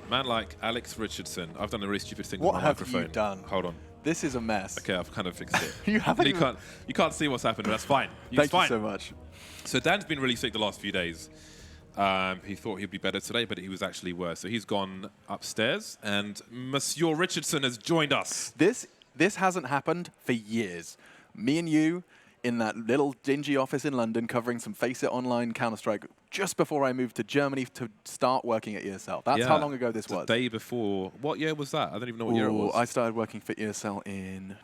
Man like Alex Richardson. I've done a really stupid thing What with my have microphone. you done? Hold on. This is a mess. Okay, I've kind of fixed it. You haven't You can't see what's happened, but that's fine. Thank fine. you so much. So Dan's been really sick the last few days. He thought he'd be better today, but he was actually worse. So he's gone upstairs, and Monsieur Richardson has joined us. This hasn't happened for years. Me and you in that little dingy office in London covering some Face It Online Counter-Strike just before I moved to Germany to start working at ESL. That's how long ago this was. The day before. What year was that? I don't even know what year it was. I started working for ESL in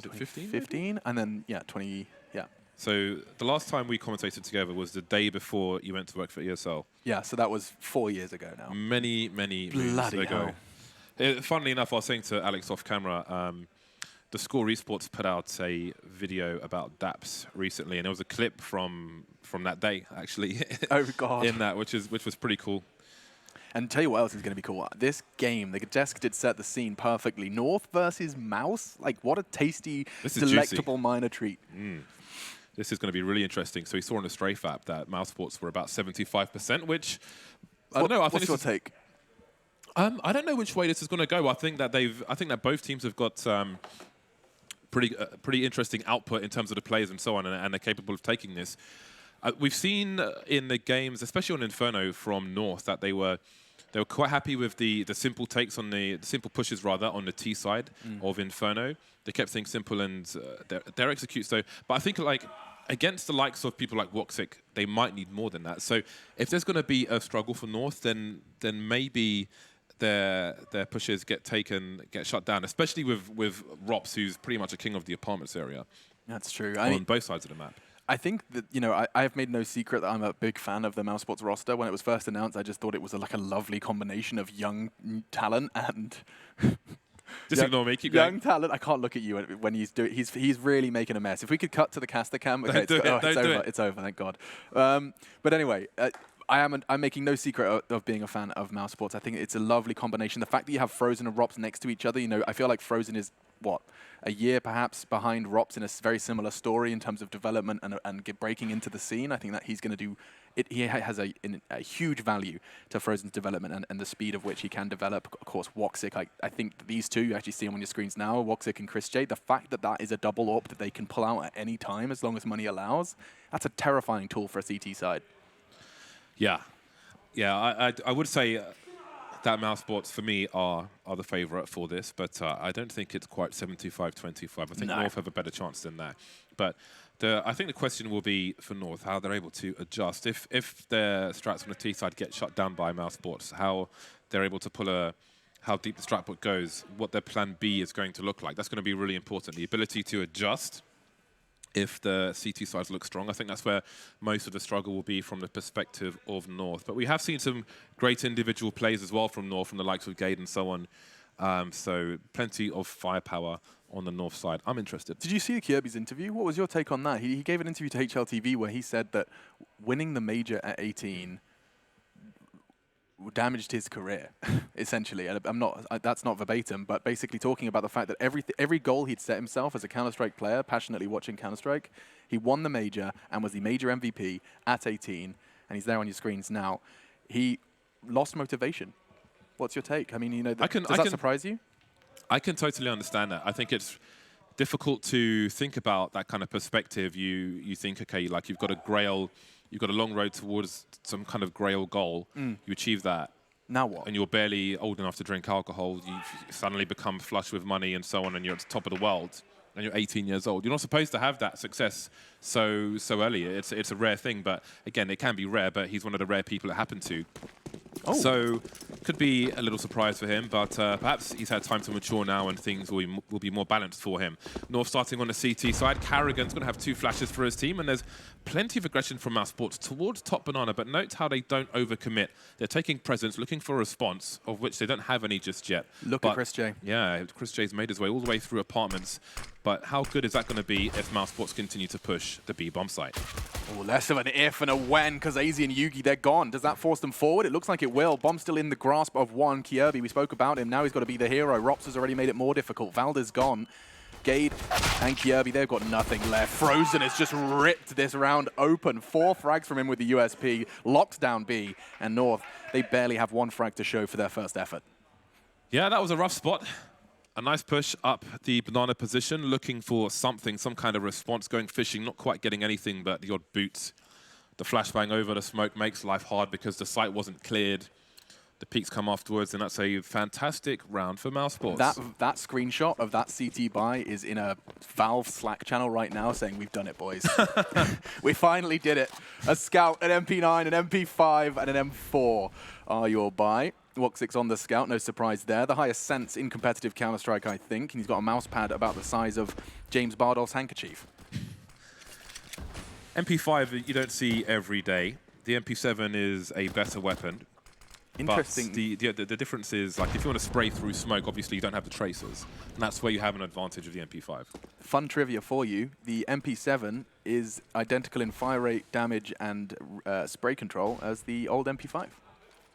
2015, and then, yeah, 20... Yeah. So the last time we commentated together was the day before you went to work for ESL. Yeah, so that was 4 years ago now. Many moons ago. Funnily enough, I was saying to Alex off camera, the Score Esports put out a video about DAPS recently, and there was a clip from that day actually. Oh God! In that, which was pretty cool. And tell you what else is going to be cool. This game, the desk did set the scene perfectly. North versus Mouse, like what a tasty, delectable minor treat. This is going to be really interesting. So we saw on the Strafe app that mousesports were about 75%, which I don't know. I think what's your take? I don't know which way this is going to go. I think that both teams have got pretty interesting output in terms of the players and so on, and they're capable of taking this. We've seen in the games, especially on Inferno from North, that they were quite happy with the simple takes on the simple pushes rather on the T side of Inferno. They kept things simple and their executes though. But I think like against the likes of people like Woxic, they might need more than that. So if there's going to be a struggle for North, then maybe their pushes get shut down, especially with Rops, who's pretty much a king of the apartments area. That's true. On both sides of the map. I think that, you know, I have made no secret that I'm a big fan of the mousesports roster. When it was first announced, I just thought it was like a lovely combination of young talent and... Just ignore me, keep going. Young talent. I can't look at you when he's doing. He's really making a mess. If we could cut to the caster cam, okay, it's over. Thank God. But anyway, I'm making no secret of being a fan of mousesports. I think it's a lovely combination. The fact that you have Frozen and Rops next to each other, you know, I feel like Frozen is what, a year perhaps behind Rops in a very similar story in terms of development and breaking into the scene. I think that he's going to do it. He has a huge value to Frozen's development and the speed of which he can develop. Of course, Woxic, I think these two, you actually see them on your screens now, Woxic and Chris J, the fact that that is a double AWP that they can pull out at any time as long as money allows, that's a terrifying tool for a CT side. Yeah. I would say that mousesports for me are the favourite for this, but I don't think it's quite 75-25. I think North have a better chance than that. But I think the question will be for North how they're able to adjust if their strats on the T side get shut down by mousesports, how they're able to how deep the strat book goes, what their plan B is going to look like. That's going to be really important. The ability to adjust if the CT sides look strong. I think that's where most of the struggle will be from the perspective of North. But we have seen some great individual plays as well from North, from the likes of Gade and so on. So plenty of firepower on the North side. I'm interested. Did you see Kirby's interview? What was your take on that? He gave an interview to HLTV where he said that winning the major at 18 damaged his career, essentially. And that's not verbatim, but basically talking about the fact that every goal he'd set himself as a Counter-Strike player, passionately watching Counter-Strike, he won the major and was the major MVP at 18, and he's there on your screens now. He lost motivation. What's your take? I mean, you know, does that surprise you? I can totally understand that. I think it's difficult to think about that kind of perspective. You think, okay, like you've got a grail, you've got a long road towards some kind of grail goal. You achieve that. Now what? And you're barely old enough to drink alcohol. You suddenly become flush with money and so on, and you're at the top of the world. And you're 18 years old. You're not supposed to have that success so early. It's a rare thing, but again, it can be rare. But he's one of the rare people it happened to. Oh. So could be a little surprise for him, but perhaps he's had time to mature now and things will be more balanced for him. North starting on the CT side. Carrigan's going to have 2 flashes for his team, and there's plenty of aggression from mousesports towards top banana, but note how they don't overcommit. They're taking presence, looking for a response, of which they don't have any just yet. Look at Chris J. Yeah, Chris J's made his way all the way through apartments, but how good is that going to be if mousesports continue to push the B-bomb site? Oh, less of an if and a when, because AZ and Yugi, they're gone. Does that force them forward? It looks like it will. Bomb's still in the grasp of one. Kirby, we spoke about him. Now he's got to be the hero. Rops has already made it more difficult. Valda's gone. Gade and Kirby, they've got nothing left. Frozen has just ripped this round open. 4 frags from him with the USP, locks down B, and North, they barely have 1 frag to show for their first effort. Yeah, that was a rough spot. A nice push up the banana position, looking for something, some kind of response, going fishing, not quite getting anything but the odd boot. The flashbang over the smoke makes life hard because the site wasn't cleared. The peaks come afterwards, and that's a fantastic round for mousesports. That screenshot of that CT buy is in a Valve Slack channel right now saying, we've done it, boys. We finally did it. A Scout, an MP9, an MP5, and an M4 are your buy. Woxic's on the Scout, no surprise there. The highest sense in competitive Counter-Strike, I think. And he's got a mouse pad about the size of James Bardolph's handkerchief. MP5 you don't see every day. The MP7 is a better weapon. Interesting. But the difference is, like, if you want to spray through smoke, obviously you don't have the tracers. And that's where you have an advantage of the MP5. Fun trivia for you. The MP7 is identical in fire rate, damage, and spray control as the old MP5.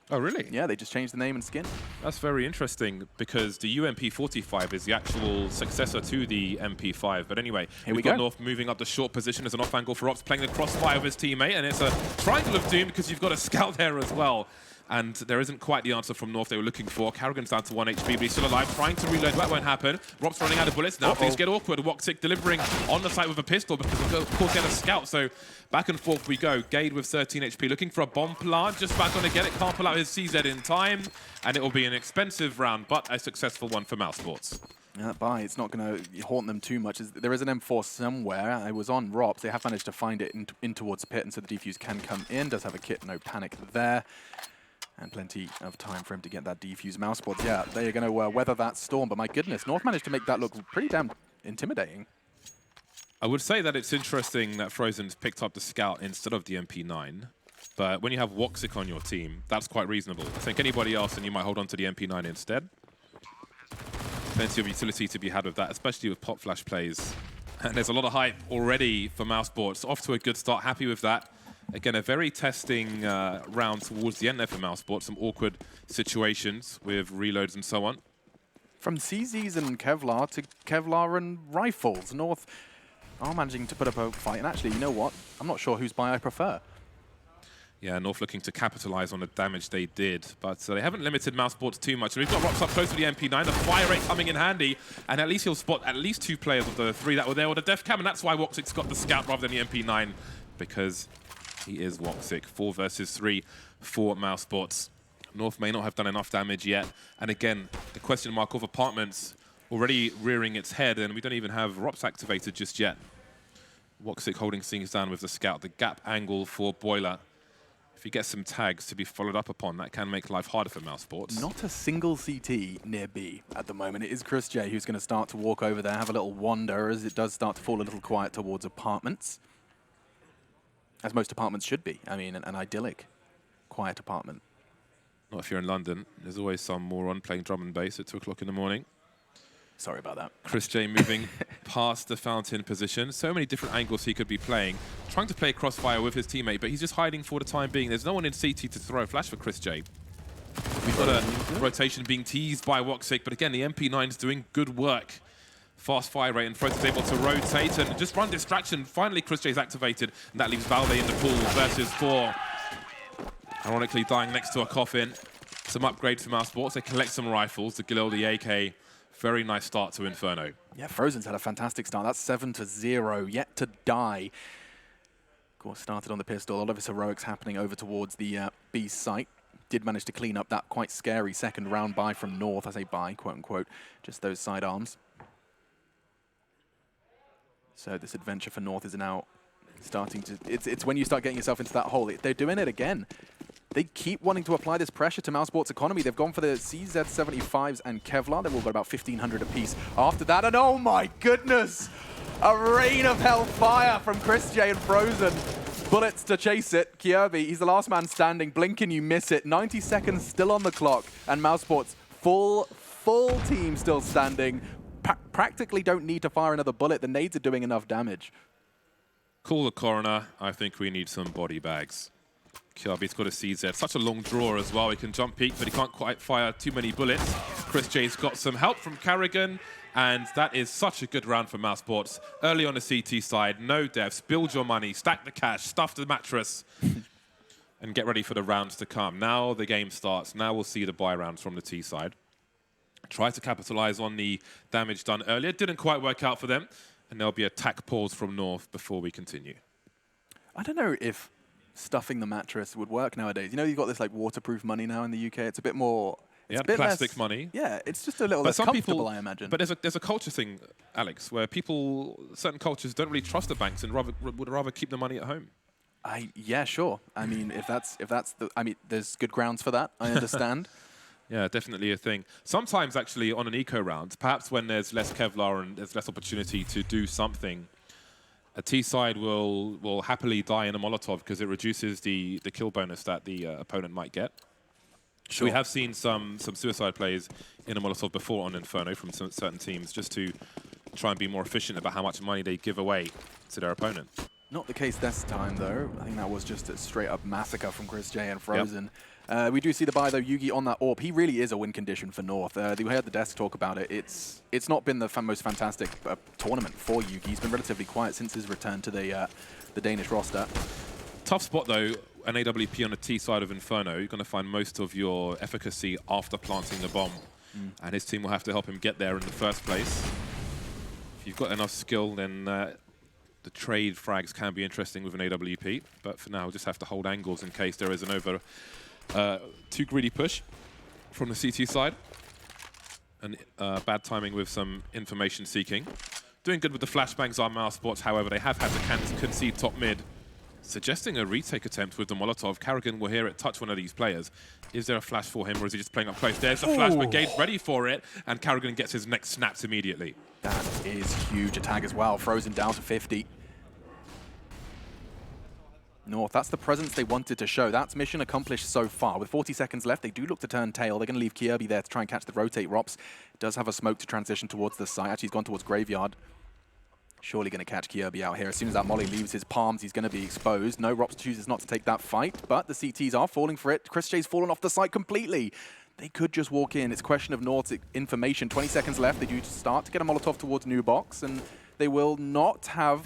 Oh, really? Yeah, they just changed the name and skin. That's very interesting because the UMP45 is the actual successor to the MP5. But anyway, we've got North moving up the short position as an off angle for Ops, playing the crossfire with his teammate. And it's a triangle of doom because you've got a Scout there as well. And there isn't quite the answer from North they were looking for. Karrigan's down to 1 HP, but he's still alive, trying to reload. That won't happen. Rob's running out of bullets. Now things get awkward. Woxic delivering on the site with a pistol because, of course, he had a Scout. So back and forth we go. Gade with 13 HP, looking for a bomb plant. Just back on to get it. Can't pull out his CZ in time. And it will be an expensive round, but a successful one for mousesports. Yeah, that buy, it's not going to haunt them too much. There is an M4 somewhere. It was on Rops. They have managed to find it in towards pit, and so the defuse can come in. Does have a kit, no panic there. And plenty of time for him to get that defuse. mousesports. Yeah, they are going to weather that storm. But my goodness, North managed to make that look pretty damn intimidating. I would say that it's interesting that Frozen's picked up the Scout instead of the MP9. But when you have Woxic on your team, that's quite reasonable. I think anybody else, and you might hold on to the MP9 instead. Plenty of utility to be had with that, especially with pop flash plays. And there's a lot of hype already for mousesports. Off to a good start, happy with that. Again, a very testing round towards the end there for mousesports. Some awkward situations with reloads and so on. From CZs and Kevlar to Kevlar and rifles, North are managing to put up a fight. And actually, you know what? I'm not sure whose buy I prefer. Yeah, North looking to capitalize on the damage they did, but they haven't limited mousesports too much. We've got Rops up close to the MP9, the fire rate coming in handy, and at least he'll spot at least 2 players of the 3 that were there with the def cam, and that's why Woxic's got the Scout rather than the MP9, because he is Woxic. 4 versus 3 for mousesports. North may not have done enough damage yet, and again, the question mark of apartments already rearing its head, and we don't even have Rops activated just yet. Woxic holding things down with the Scout, the gap angle for Boiler. If you get some tags to be followed up upon, that can make life harder for mousesports. Not a single CT near B at the moment. It is Chris J who's going to start to walk over there, have a little wander as it does start to fall a little quiet towards apartments. As most apartments should be. I mean, an idyllic, quiet apartment. Not if you're in London. There's always some moron playing drum and bass at 2 o'clock in the morning. Sorry about that. Chris J moving past the fountain position. So many different angles he could be playing. Trying to play crossfire with his teammate, but he's just hiding for the time being. There's no one in CT to throw a flash for Chris J. We've got a rotation being teased by Woxic, but again, the MP9's doing good work. Fast fire rate, and Frozen's able to rotate and just run distraction. Finally, Chris J's activated, and that leaves Valve in the pool versus 4. Ironically, dying next to a coffin. Some upgrades for mousesports. They collect some rifles, the Galil, the AK. Very nice start to Inferno. Yeah, Frozen's had a fantastic start. That's 7-0, yet to die. Of course, started on the pistol. A lot of his heroics happening over towards the B site. Did manage to clean up that quite scary second round buy from North. I say buy, quote unquote, just those sidearms. So this adventure for North is now starting to... It's when you start getting yourself into that hole. They're doing it again. They keep wanting to apply this pressure to mousesports economy. They've gone for the CZ75s and Kevlar. They've all got about 1,500 apiece after that. And oh my goodness! A rain of hellfire from Chris J and Frozen. Bullets to chase it. Kirby, he's the last man standing. Blinking, you miss it. 90 seconds still on the clock. And mousesports, full team still standing. Practically don't need to fire another bullet. The nades are doing enough damage. Call the coroner. I think we need some body bags. Kirby's got a CZ. Such a long draw as well. He can jump peek, but he can't quite fire too many bullets. Chris J's got some help from Karrigan, And that is such a good round for mousesports. Early on the CT side, no deaths, build your money, stack the cash, stuff the mattress, and get ready for the rounds to come. Now the game starts. Now we'll see the buy rounds from the T side. Try to capitalize on the damage done earlier. Didn't quite work out for them. And there'll be a tack pause from North before we continue. I don't know if stuffing the mattress would work nowadays. You know, you've got this like waterproof money now in the UK. It's a bit more... Yeah, plastic money. Yeah, it's just a little less comfortable, I imagine. But there's a culture thing, Alex, where certain cultures don't really trust the banks and would rather keep the money at home. Yeah, sure. I mean, if that's there's good grounds for that. I understand. Yeah, definitely a thing. Sometimes, actually, on an eco round, perhaps when there's less Kevlar and there's less opportunity to do something, a T side will happily die in a Molotov because it reduces the kill bonus that the opponent might get. Sure. We have seen some suicide plays in a Molotov before on Inferno from certain teams just to try and be more efficient about how much money they give away to their opponent. Not the case this time, though. I think that was just a straight-up massacre from Chris J and Frozen. Yep. We do see the buy, though, Yugi on that AWP. He really is a win condition for North. We heard the desk talk about it. It's not been the most fantastic tournament for Yugi. He's been relatively quiet since his return to the Danish roster. Tough spot, though. An AWP on the T side of Inferno. You're going to find most of your efficacy after planting the bomb. And his team will have to help him get there in the first place. If you've got enough skill, then the trade frags can be interesting with an AWP. But for now, we'll just have to hold angles in case there is an over too greedy push from the CT side. And bad timing with some information seeking. Doing good with the flashbangs are mousesports. However, they have had to concede top mid. Suggesting a retake attempt with the Molotov. Karrigan will hear it touch one of these players. Is there a flash for him, or is he just playing up close? There's a flash, but Gabe's ready for it, and Karrigan gets his neck snapped immediately. That is huge. A tag as well. Frozen down to 50. North, that's the presence they wanted to show. That's mission accomplished so far. With 40 seconds left, they do look to turn tail. They're going to leave Kirby there to try and catch the rotate. Rops does have a smoke to transition towards the site. Actually, he's gone towards Graveyard. Surely going to catch Kirby out here. As soon as that molly leaves his palms, he's going to be exposed. No, Rops chooses not to take that fight, but the CTs are falling for it. Chris J's fallen off the site completely. They could just walk in. It's a question of North's information. 20 seconds left. They do start to get a Molotov towards New Box, and they will not have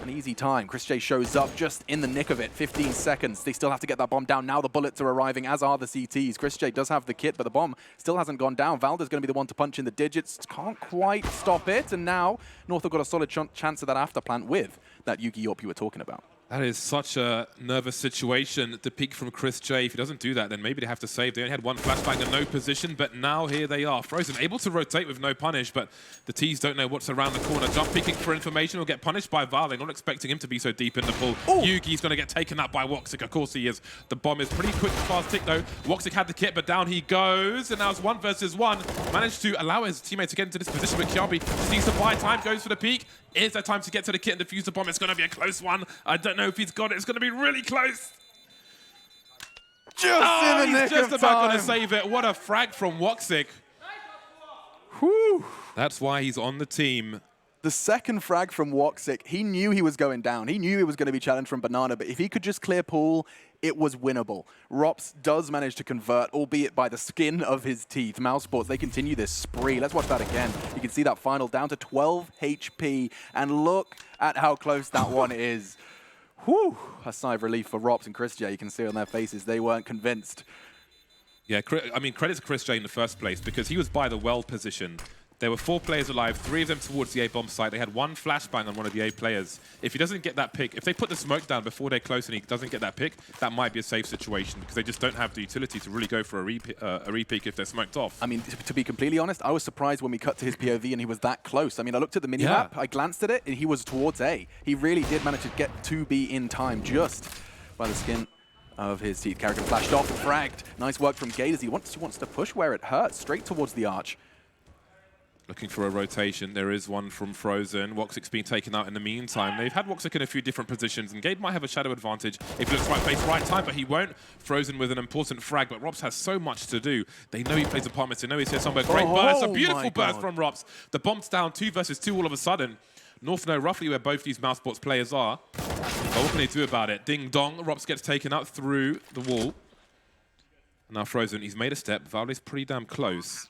an easy time. Chris J shows up just in the nick of it. 15 seconds. They still have to get that bomb down. Now the bullets are arriving, as are the CTs. Chris J does have the kit, but the bomb still hasn't gone down. Valda's going to be the one to punch in the digits. Can't quite stop it. And now North have got a solid chance of that afterplant with that Yugi Yorp you were talking about. That is such a nervous situation to peek from Chris J. If he doesn't do that, then maybe they have to save. They only had one flashbang and no position, but now here they are. Frozen able to rotate with no punish, but the T's don't know what's around the corner. Jump peeking for information will get punished by Val. They're not expecting him to be so deep in the pool. Yugi's going to get taken up by Woxic. Of course he is. The bomb is pretty quick, fast tick though. Woxic had the kit, but down he goes. And now it's 1 versus 1. Managed to allow his teammate to get into this position, but Kiabi just needs to buy time, goes for the peek. Is there time to get to the kit and defuse the bomb? It's going to be a close one. I don't know if he's got it. It's going to be really close. Just in the nick he's just of about time. going to save it. What a frag from Woxic. Whew. That's why he's on the team. The second frag from Woxic, he knew he was going down. He knew he was going to be challenged from Banana, but if he could just clear pool, it was winnable. Rops does manage to convert, albeit by the skin of his teeth. mousesports, they continue this spree. Let's watch that again. You can see that final down to 12 HP, and look at how close that one is. Whew, a sigh of relief for Rops and Chris J. You can see on their faces, they weren't convinced. Yeah, I mean, credit to Chris J in the first place, because he was by the well position. There were 4 players alive, 3 of them towards the A-bomb site. They had 1 flashbang on one of the A players. If he doesn't get that pick, if they put the smoke down before they're close and he doesn't get that pick, that might be a safe situation because they just don't have the utility to really go for a re-peek if they're smoked off. I mean, to be completely honest, I was surprised when we cut to his POV and he was that close. I mean, I looked at the minimap, I glanced at it, and he was towards A. He really did manage to get to B in time just by the skin of his teeth. Karrigan flashed off and fragged. Nice work from Gade as he wants to push where it hurts, straight towards the arch. Looking for a rotation. There is one from Frozen. Woxic's been taken out in the meantime. They've had Woxic in a few different positions, and Gade might have a shadow advantage if he looks right place, right time, but he won't. Frozen with an important frag, but Rops has so much to do. They know he plays apartments. They know he's here somewhere. Great burst. A beautiful burst from Rops. The bomb's down 2 versus 2 all of a sudden. North know roughly where both these mousesports players are. But what can they do about it? Ding dong. Rops gets taken out through the wall. Now Frozen, he's made a step. Valde's pretty damn close.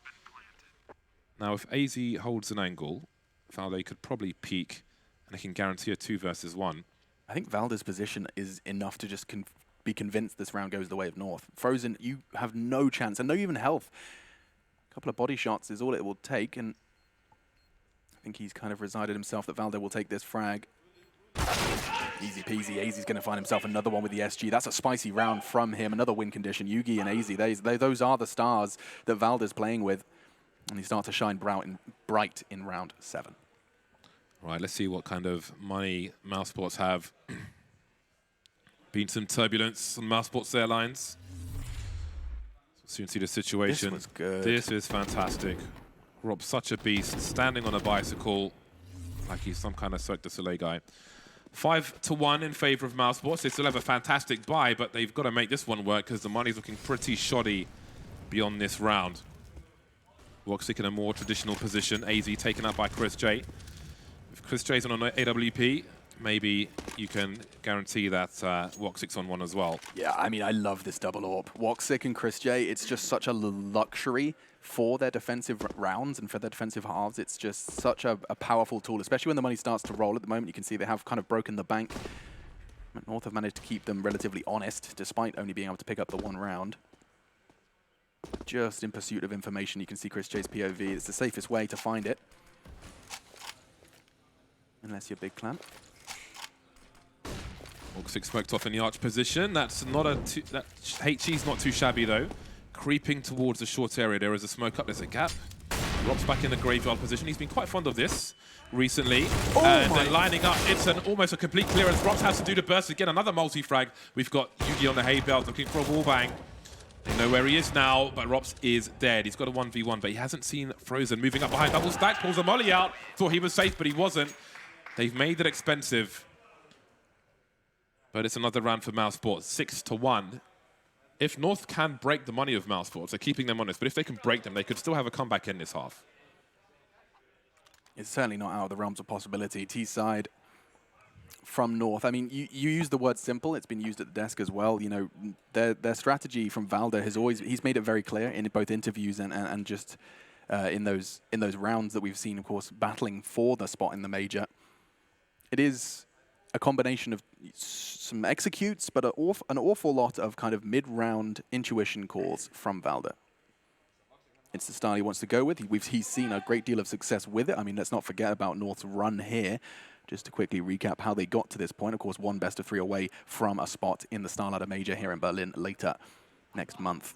Now, if AZ holds an angle, Valde could probably peek, and they can guarantee a 2 versus 1. I think Valde's position is enough to just be convinced this round goes the way of North. Frozen, you have no chance, and no even health. A couple of body shots is all it will take, and I think he's kind of resided himself that Valde will take this frag. Easy peasy. AZ's going to find himself another one with the SG. That's a spicy round from him. Another win condition. Yugi and AZ, those are the stars that Valde's playing with. And he starts to shine bright in round 7. All right, let's see what kind of money mousesports have. Been some turbulence on mousesports Airlines. Soon see the situation. This was good. This is fantastic. Rob, such a beast, standing on a bicycle like he's some kind of Cirque du Soleil guy. 5-1 in favor of mousesports. They still have a fantastic buy, but they've got to make this one work because the money's looking pretty shoddy beyond this round. Woxic in a more traditional position. AZ taken up by Chris J. If Chris J's on an AWP, maybe you can guarantee that Woxic's on one as well. Yeah, I mean, I love this double AWP. Woxic and Chris J, it's just such a luxury for their defensive rounds and for their defensive halves. It's just such a powerful tool, especially when the money starts to roll. At the moment, you can see they have kind of broken the bank. North have managed to keep them relatively honest, despite only being able to pick up the 1 round. Just in pursuit of information, you can see Chris J's POV. It's the safest way to find it. Unless you're Big Clan. Woxic smoked off in the arch position. That's not a HG's not too shabby though. Creeping towards the short area. There is a smoke up, there's a gap. Rob's back in the graveyard position. He's been quite fond of this recently. Oh and then lining up, it's almost a complete clearance. Rob has to do the burst again, another multi-frag. We've got Yugi on the hay belt looking for a wallbang. They know where he is now, but Rops is dead. He's got a 1v1, but he hasn't seen Frozen moving up behind double stack, pulls a molly out. Thought he was safe, but he wasn't. They've made it expensive. But it's another round for mousesports, 6-1. If North can break the money of mousesports, they're keeping them honest, but if they can break them, they could still have a comeback in this half. It's certainly not out of the realms of possibility. T-side from North. I mean, you use the word simple. It's been used at the desk as well. You know, their strategy from Valde has always, he's made it very clear in both interviews and just in those rounds that we've seen, of course, battling for the spot in the major. It is a combination of some executes, but an awful lot of kind of mid-round intuition calls from Valde. It's the style he wants to go with. He's seen a great deal of success with it. I mean, let's not forget about North's run here. Just to quickly recap how they got to this point. Of course, 1 best-of-3 away from a spot in the StarLadder Major here in Berlin later next month.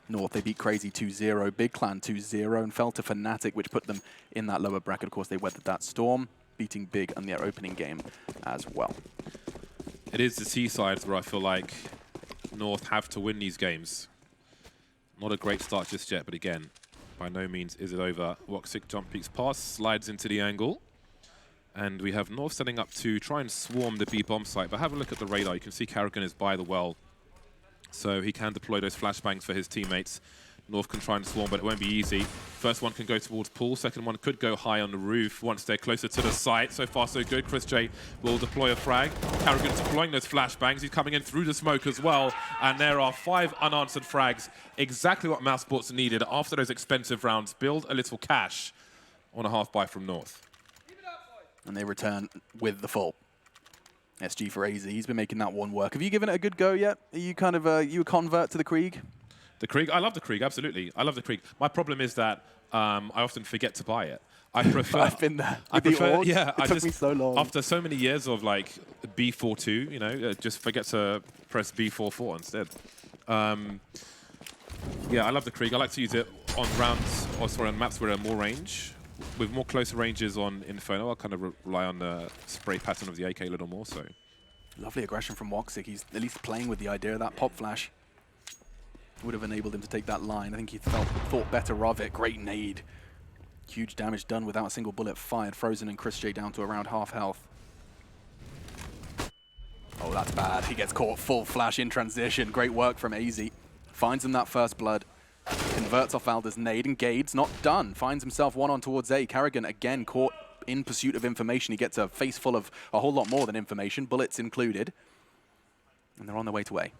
North, they beat Crazy 2-0, Big Clan 2-0, and fell to Fnatic, which put them in that lower bracket. Of course, they weathered that storm, beating Big in their opening game as well. It is the C-sides where I feel like North have to win these games. Not a great start just yet, but again, by no means is it over. Woxic jump peeks past, slides into the angle. And we have North setting up to try and swarm the B bomb site. But have a look at the radar. You can see Karrigan is by the well. So he can deploy those flashbangs for his teammates. North can try and swarm, but it won't be easy. First one can go towards pool. Second one could go high on the roof once they're closer to the site. So far, so good. Chris J will deploy a frag. Karrigan deploying those flashbangs. He's coming in through the smoke as well. And there are 5 unanswered frags. Exactly what mousesports needed after those expensive rounds. Build a little cash on a half buy from North. And they return with the full. SG for AZ. He's been making that one work. Have you given it a good go yet? Are you kind of you a convert to the Krieg? The Krieg? I love the Krieg, absolutely. I love the Krieg. My problem is that I often forget to buy it. I prefer... I've been there. It took me so long. After so many years of like B42, you know, just forget to press B44 instead. Yeah, I love the Krieg. I like to use it on rounds, or sorry, on maps where there are more range. With more closer ranges on Inferno, I'll kind of rely on the spray pattern of the AK a little more. So, lovely aggression from Woxic. He's at least playing with the idea of that pop flash. Would have enabled him to take that line. I think he thought better of it. Great nade. Huge damage done without a single bullet fired. Frozen and Chris J down to around half health. Oh, that's bad. He gets caught full flash in transition. Great work from AZ. Finds him that first blood. Converts off Valde's nade, engaged, not done. Finds himself one on towards A. Karrigan again caught in pursuit of information. He gets a face full of a whole lot more than information, bullets included. And they're on their way to A.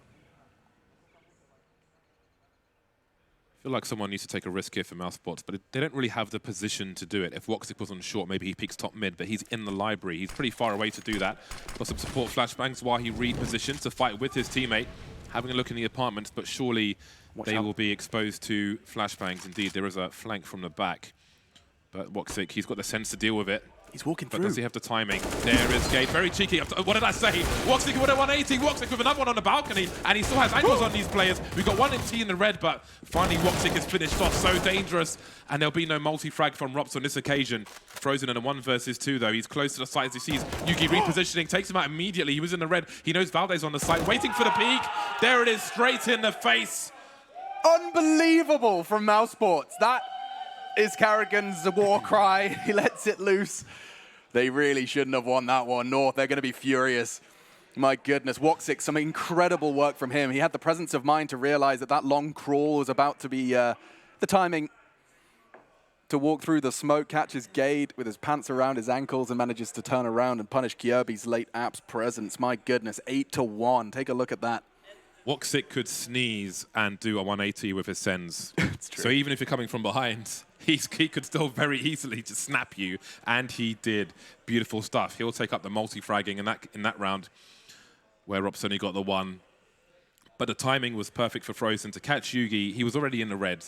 I feel like someone needs to take a risk here for mousesports, but they don't really have the position to do it. If Woxic was on short, maybe he peeks top mid, but he's in the library. He's pretty far away to do that. Got some support flashbangs while he repositions to fight with his teammate. Having a look in the apartments, but surely they will be exposed to flashbangs. Indeed, there is a flank from the back. But Woxic, he's got the sense to deal with it. He's walking but through. Does he have the timing? There is Gabe, very cheeky. What did I say? Woxic with a 180. Woxic with another one on the balcony, and he still has angles on these players. We've got one in T in the red, but finally Woxic is finished off. So dangerous, and there'll be no multi-frag from Rops on this occasion. Frozen in a 1 versus 2, though. He's close to the site as he sees Yugi repositioning, takes him out immediately. He was in the red. He knows Valdez on the site, waiting for the peak. There it is, straight in the face. Unbelievable from mousesports. That is Karrigan's war cry. He lets it loose. They really shouldn't have won that one. North, they're going to be furious. My goodness, Woxic, some incredible work from him. He had the presence of mind to realize that that long crawl was about to be the timing to walk through the smoke, catches Gade with his pants around his ankles and manages to turn around and punish Kyobi's late apps presence. My goodness, 8-1. Take a look at that. Woxic could sneeze and do a 180 with his sends. It's true. So even if you're coming from behind, he could still very easily just snap you, and he did. Beautiful stuff. He'll take up the multi-fragging in that round, where Rops only got the 1. But the timing was perfect for Frozen to catch Yugi. He was already in the red.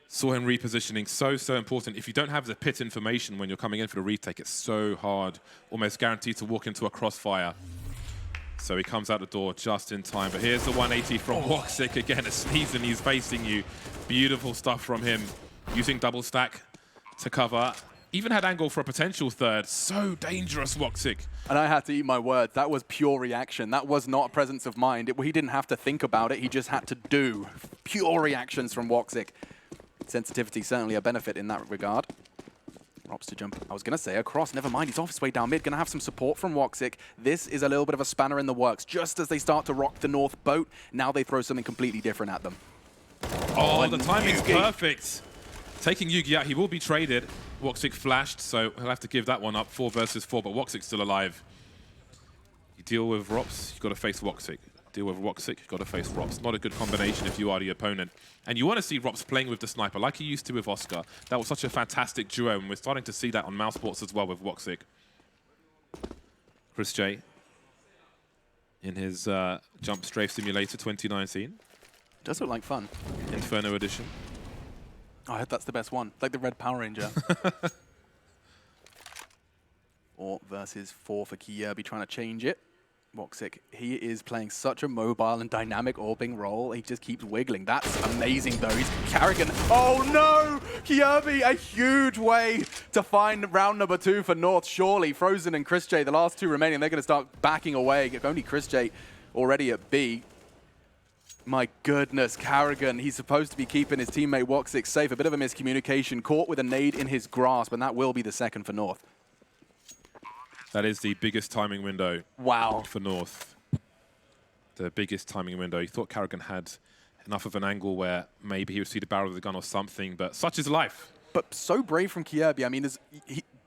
Saw him repositioning, so important. If you don't have the pit information when you're coming in for the retake, it's so hard, almost guaranteed to walk into a crossfire. So he comes out the door just in time. But here's the 180 from Woxic. Again, a sneeze and he's facing you. Beautiful stuff from him. Using double stack to cover. Even had angle for a potential third. So dangerous, Woxic. And I had to eat my words. That was pure reaction. That was not a presence of mind. He didn't have to think about it. He just had to do. Pure reactions from Woxic. Sensitivity certainly a benefit in that regard. Rops to jump, I was going to say across, never mind, he's off his way down mid, going to have some support from Woxic. This is a little bit of a spanner in the works. Just as they start to rock the North boat, now they throw something completely different at them. Oh, the timing's perfect. Taking Yugi out, he will be traded. Woxic flashed, so he'll have to give that one up. 4 versus 4, but Woxic's still alive. You deal with Rops, you've got to face Woxic. Deal with Woxic, you've got to face Rops. Not a good combination if you are the opponent. And you want to see Rops playing with the sniper like he used to with Oscar. That was such a fantastic duo, and we're starting to see that on mousesports as well with Woxic. Chris J in his Jump Strafe Simulator 2019. Does look like fun. Inferno edition. Oh, I hope that's the best one, like the Red Power Ranger. 4 versus 4 for Kyobi, trying to change it. Woxic, he is playing such a mobile and dynamic orbing role. He just keeps wiggling. That's amazing, though. He's Karrigan. Oh, no! Kyobi, a huge way to find round number 2 for North, surely. Frozen and Chris J, the last 2 remaining, they're going to start backing away. Only Chris J already at B. My goodness, Karrigan, he's supposed to be keeping his teammate Woxic safe. A bit of a miscommunication, caught with a nade in his grasp, and that will be the second for North. That is the biggest timing window for North. The biggest timing window. You thought Karrigan had enough of an angle where maybe he would see the barrel of the gun or something, but such is life. But so brave from Kyobi. I mean,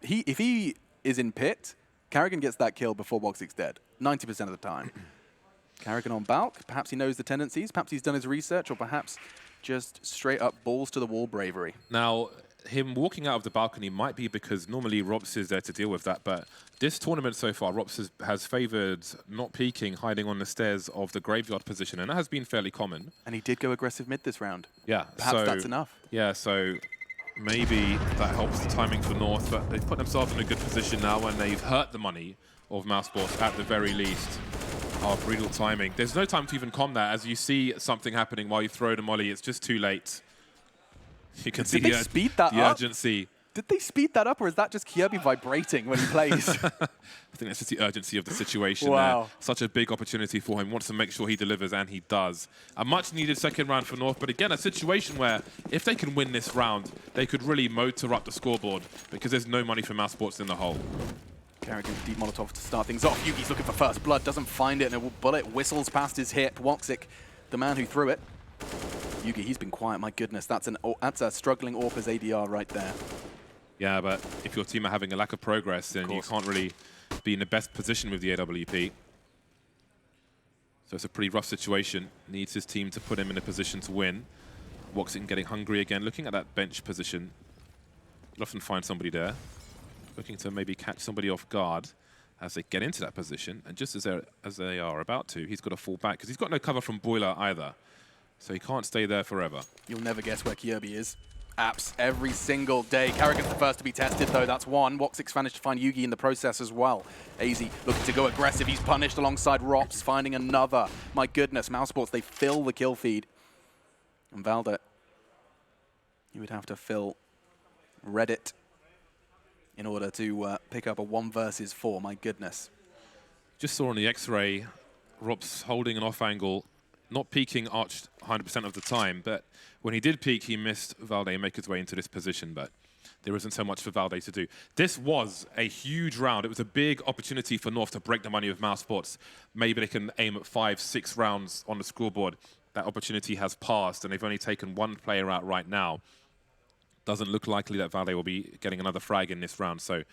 if he is in pit, Karrigan gets that kill before Woxic's dead, 90% of the time. Karrigan on Balk, perhaps he knows the tendencies, perhaps he's done his research, or perhaps just straight up balls to the wall bravery. Now, him walking out of the balcony might be because normally Rops is there to deal with that, but this tournament so far, Rops has favoured not peeking, hiding on the stairs of the graveyard position, and that has been fairly common. And he did go aggressive mid this round. Yeah. Perhaps that's enough. Yeah, so maybe that helps the timing for North, but they've put themselves in a good position now, and they've hurt the money of mousesports at the very least. Oh, brutal timing. There's no time to even calm that. As you see something happening while you throw the molly, it's just too late. You can see the urgency. Did they speed that up, or is that just Kyobi vibrating when he plays? I think that's just the urgency of the situation wow. there. Such a big opportunity for him. Wants to make sure he delivers, and he does. A much-needed second round for North, but again, a situation where if they can win this round, they could really motor up the scoreboard because there's no money for mousesports in the hole. Karrigan deep Molotov to start things off. Yugi's looking for first blood, doesn't find it, and a bullet whistles past his hip. Woxic, the man who threw it. Yugi, he's been quiet. My goodness, that's a struggling Orpa's ADR right there. Yeah, but if your team are having a lack of progress, then you can't really be in the best position with the AWP. So it's a pretty rough situation. Needs his team to put him in a position to win. Woxic getting hungry again, looking at that bench position. You'll often find somebody there, looking to maybe catch somebody off guard as they get into that position. And just as they are about to, he's got to fall back because he's got no cover from Boiler either. So he can't stay there forever. You'll never guess where Kirby is. Apps every single day. Karrigan's the first to be tested, though. That's one. Woxic's managed to find Yugi in the process as well. AZ looking to go aggressive. He's punished alongside Rops, finding another. My goodness, mousesports, they fill the kill feed. And Valda, you would have to fill Reddit in order to pick up a 1 versus 4. My goodness. Just saw on the X-ray, Rops holding an off angle, not peeking arched 100% of the time, but when he did peek, he missed Valde and make his way into this position, but there isn't so much for Valde to do. This was a huge round. It was a big opportunity for North to break the money with mousesports. Maybe they can aim at 5, 6 rounds on the scoreboard. That opportunity has passed, and they've only taken 1 player out right now. Doesn't look likely that Valde will be getting another frag in this round, so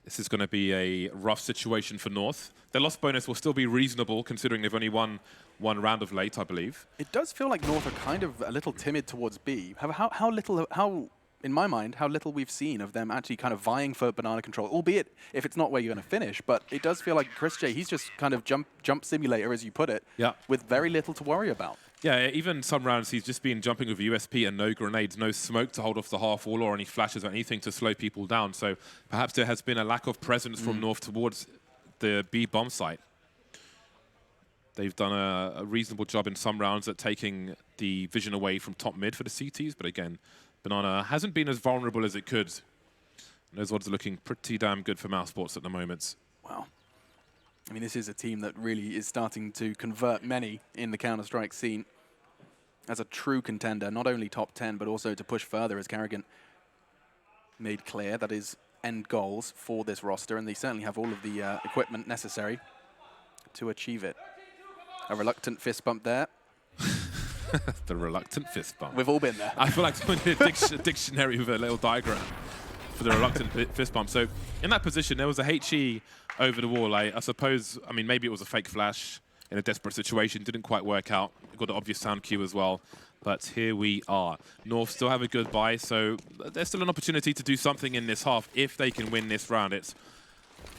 this is going to be a rough situation for North. Their loss bonus will still be reasonable, considering they've only won 1 round of late, I believe. It does feel like North are kind of a little timid towards B. How little, in my mind, how little we've seen of them actually kind of vying for banana control, albeit if it's not where you're going to finish. But it does feel like Chris J, he's just kind of jump simulator, as you put it, with very little to worry about. Yeah, even some rounds he's just been jumping with USP and no grenades, no smoke to hold off the half wall or any flashes or anything to slow people down. So perhaps there has been a lack of presence from North towards the B bomb site. They've done a reasonable job in some rounds at taking the vision away from top mid for the CTs, but again, Banana hasn't been as vulnerable as it could. And those odds are looking pretty damn good for mousesports at the moment. Wow. I mean, this is a team that really is starting to convert many in the Counter-Strike scene as a true contender, not only top 10, but also to push further, as Karrigan made clear. That is end goals for this roster, and they certainly have all of the equipment necessary to achieve it. A reluctant fist bump there. The reluctant fist bump. We've all been there. I feel like someone did a dictionary with a little diagram for the reluctant fist bump. So in that position, there was a HE over the wall. I suppose, I mean, maybe it was a fake flash in a desperate situation. Didn't quite work out. Got the obvious sound cue as well. But here we are. North still have a good buy, so there's still an opportunity to do something in this half. If they can win this round, it's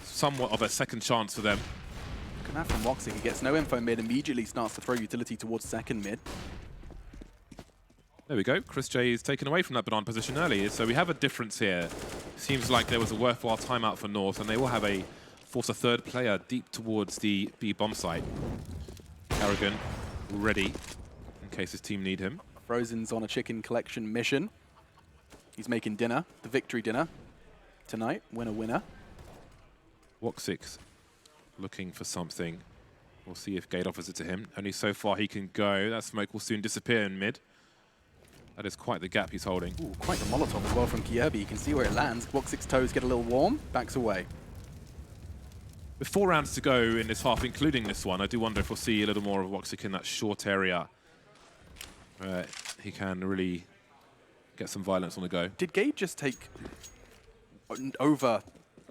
somewhat of a second chance for them. Look at that from Woxic. He gets no info mid, immediately starts to throw utility towards second mid. There we go. Chris J is taken away from that banana position early, so we have a difference here. Seems like there was a worthwhile timeout for North, and they will have a force a third player deep towards the B bomb site. Karrigan ready in case his team need him. Frozen's on a chicken collection mission. He's making dinner, the victory dinner tonight. Winner, winner. Woxic looking for something. We'll see if Gate offers it to him. Only so far he can go. That smoke will soon disappear in mid. That is quite the gap he's holding. Ooh, quite the Molotov as well from Kirby. You can see where it lands. Woxic's toes get a little warm, backs away. With 4 rounds to go in this half, including this one, I do wonder if we'll see a little more of Woxic in that short area. He can really get some violence on the go. Did Gabe just take over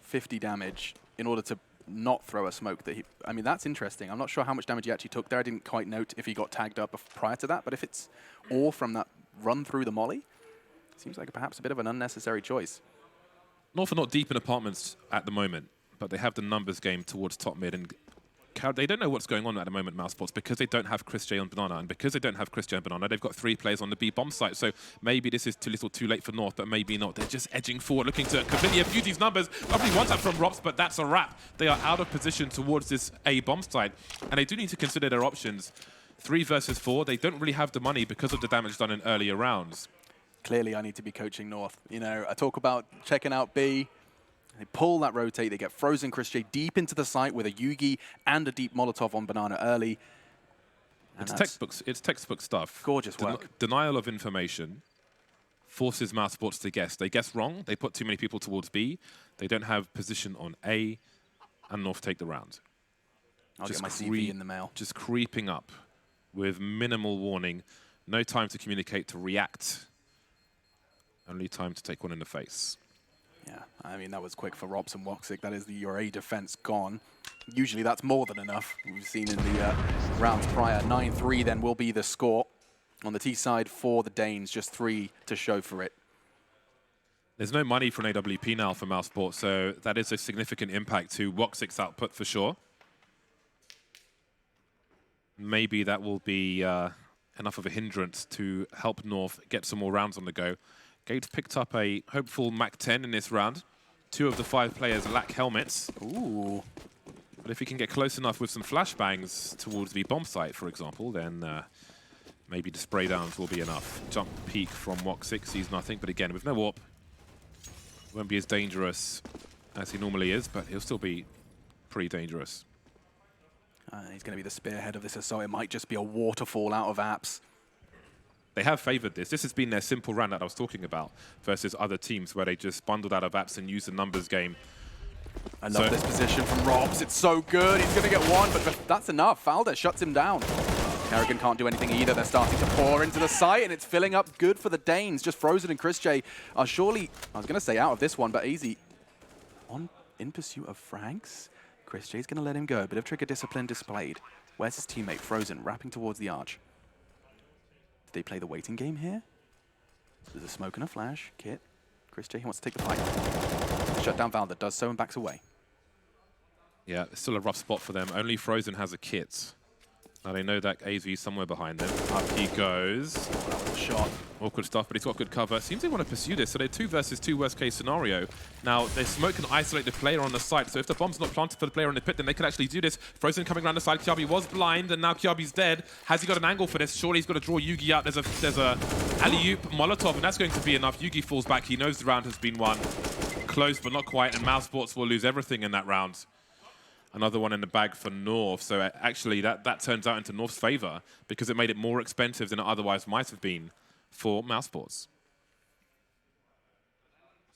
50 damage in order to not throw a smoke? I mean, that's interesting. I'm not sure how much damage he actually took there. I didn't quite note if he got tagged up prior to that, but if it's all from that run through the molly, seems like perhaps a bit of an unnecessary choice. North are not deep in apartments at the moment, but they have the numbers game towards top mid, and they don't know what's going on at the moment, mousesports, because they don't have Chris J on Banana, and because they don't have Chris J on Banana, they've got 3 players on the B bomb site, so maybe this is too little too late for North, but maybe not. They're just edging forward, looking to completely abuse these numbers. Lovely one tap from Rops, but that's a wrap. They are out of position towards this A bomb site, and they do need to consider their options. 3 versus 4, they don't really have the money because of the damage done in earlier rounds. Clearly, I need to be coaching North. You know, I talk about checking out B. They pull that rotate. They get Frozen Chris J deep into the site with a Yugi and a deep Molotov on Banana early. And it's textbook stuff. Gorgeous work. Denial of information forces mousesports to guess. They guess wrong. They put too many people towards B. They don't have position on A, and North take the round. I'll get my CV in the mail. Just creeping up with minimal warning. No time to communicate, to react. Only time to take one in the face. Yeah, I mean, that was quick for Rops and Woxic. That is your A defense gone. Usually that's more than enough. We've seen in the rounds prior. 9-3 then will be the score. On the T side for the Danes, just 3 to show for it. There's no money for an AWP now for mousesports, so that is a significant impact to Woxic's output for sure. Maybe that will be enough of a hindrance to help North get some more rounds on the go. Gates picked up a hopeful MAC-10 in this round. 2 of the 5 players lack helmets. Ooh. But if he can get close enough with some flashbangs towards the bomb site, for example, then maybe the spray downs will be enough. Jump peek from Woxic sees nothing, but again, with no warp, won't be as dangerous as he normally is, but he'll still be pretty dangerous. He's going to be the spearhead of this assault. It might just be a waterfall out of apps. They have favored this. This has been their simple run that I was talking about versus other teams where they just bundled out of apps and used the numbers game. I love this position from Robs. It's so good. He's going to get one, but that's enough. Falder shuts him down. Kerrigan can't do anything either. They're starting to pour into the site, and it's filling up good for the Danes. Just Frozen and Chris J are surely, I was going to say out of this one, but easy. In pursuit of frags. Chris J's going to let him go. Bit of trigger discipline displayed. Where's his teammate? Frozen, wrapping towards the arch. Did they play the waiting game here? There's a smoke and a flash. Kit. Chris J, he wants to take the fight. Shut down Valder, does so and backs away. Yeah, it's still a rough spot for them. Only Frozen has a kit. Now they know that AZ is somewhere behind them. Up he goes. Oh, that was a shot. Awkward stuff, but he's got good cover. Seems they want to pursue this, so they're 2 versus 2 worst case scenario. Now, their smoke can isolate the player on the site, so if the bomb's not planted for the player in the pit, then they could actually do this. Frozen coming around the side. Kiabi was blind, and now Kiabi's dead. Has he got an angle for this? Surely he's got to draw Yugi out. There's a alley-oop Molotov, and that's going to be enough. Yugi falls back. He knows the round has been won. Close, but not quite, and mousesports will lose everything in that round. Another one in the bag for North. So actually, that turns out into North's favor because it made it more expensive than it otherwise might have been for mousesports.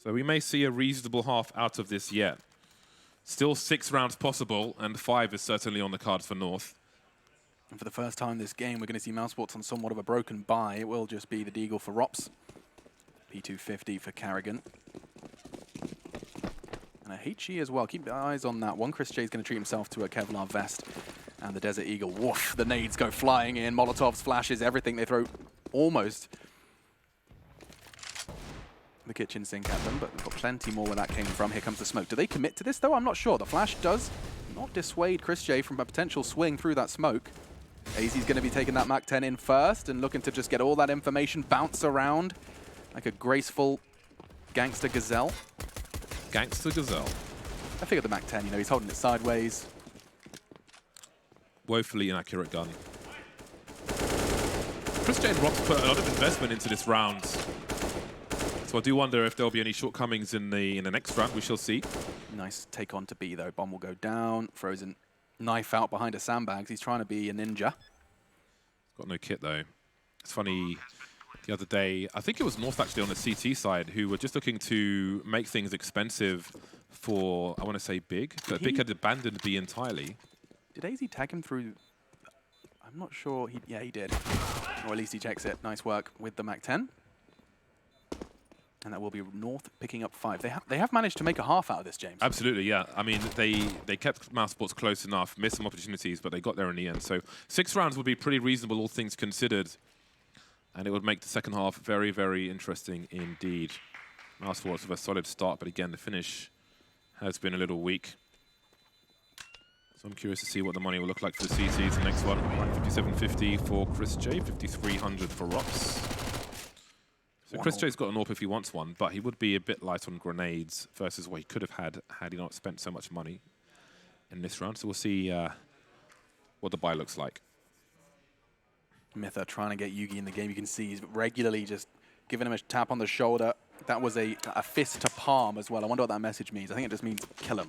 So we may see a reasonable half out of this yet. Still 6 rounds possible, and 5 is certainly on the cards for North. And for the first time this game, we're going to see mousesports on somewhat of a broken bye. It will just be the Deagle for Rops. P250 for Kerrigan. And a HE as well. Keep eyes on that one. Chris J is going to treat himself to a Kevlar vest. And the Desert Eagle, woof, the nades go flying in. Molotovs, flashes, everything they throw almost the kitchen sink at them, but we've got plenty more where that came from. Here comes the smoke. Do they commit to this, though? I'm not sure. The flash does not dissuade Chris J from a potential swing through that smoke. AZ's going to be taking that MAC-10 in first and looking to just get all that information, bounce around like a graceful gangster gazelle. Gangster gazelle. I figured the MAC-10, you know, he's holding it sideways. Woefully inaccurate gun. Chris J and Rox put a lot of investment into this round. So I do wonder if there'll be any shortcomings in the next round. We shall see. Nice take on to B, though. Bomb will go down. Frozen knife out behind a sandbags. He's trying to be a ninja. Got no kit, though. It's funny, the other day, I think it was North actually on the CT side, who were just looking to make things expensive for, I want to say Big, but Big had abandoned B entirely. Did AZ tag him through? I'm not sure. Yeah, he did. Or at least he checks it. Nice work with the MAC-10. And that will be North picking up 5. They have managed to make a half out of this, James. Absolutely, yeah. I mean, they kept mousesports close enough, missed some opportunities, but they got there in the end. So 6 rounds would be pretty reasonable, all things considered. And it would make the second half very, very interesting indeed. Mousesports with a solid start, but again, the finish has been a little weak. So I'm curious to see what the money will look like for the CCs. The next one, 57.50 for Chris J, 5,300 for Rops. So Chris J's got an AWP if he wants one, but he would be a bit light on grenades versus what he could have had he not spent so much money in this round. So we'll see what the buy looks like. Mytha trying to get Yugi in the game. You can see he's regularly just giving him a tap on the shoulder. That was a fist to palm as well. I wonder what that message means. I think it just means kill him.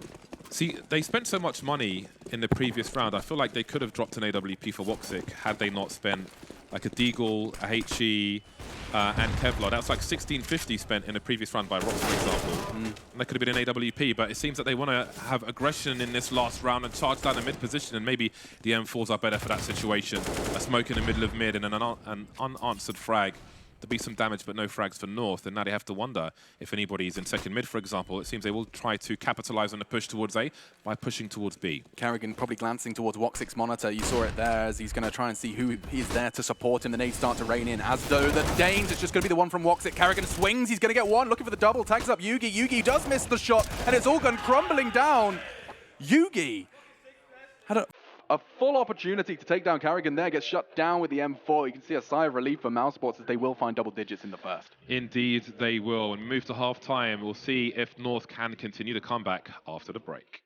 See, they spent so much money in the previous round. I feel like they could have dropped an AWP for Woxic had they not spent like a Deagle, a HE, and Kevlar. That's like 1650 spent in the previous round by Rox, for example. And that could have been an AWP, but it seems that they want to have aggression in this last round and charge down the mid position, and maybe the M4s are better for that situation. A smoke in the middle of mid and an unanswered frag to be some damage, but no frags for North. And now they have to wonder if anybody's in second mid, for example. It seems they will try to capitalize on the push towards A by pushing towards B. Karrigan probably glancing towards Woxic's monitor. You saw it there as he's going to try and see who is there to support him. The nades start to rain in, as though the Danes, it's just going to be the one from Woxic. Karrigan swings, he's going to get one, looking for the double, tags up Yugi. Yugi does miss the shot, and it's all gone crumbling down. Yugi had a full opportunity to take down Karrigan there, gets shut down with the M4. You can see a sigh of relief for mousesports as they will find double digits in the first. Indeed, they will. When we move to half-time, we'll see if North can continue the comeback after the break.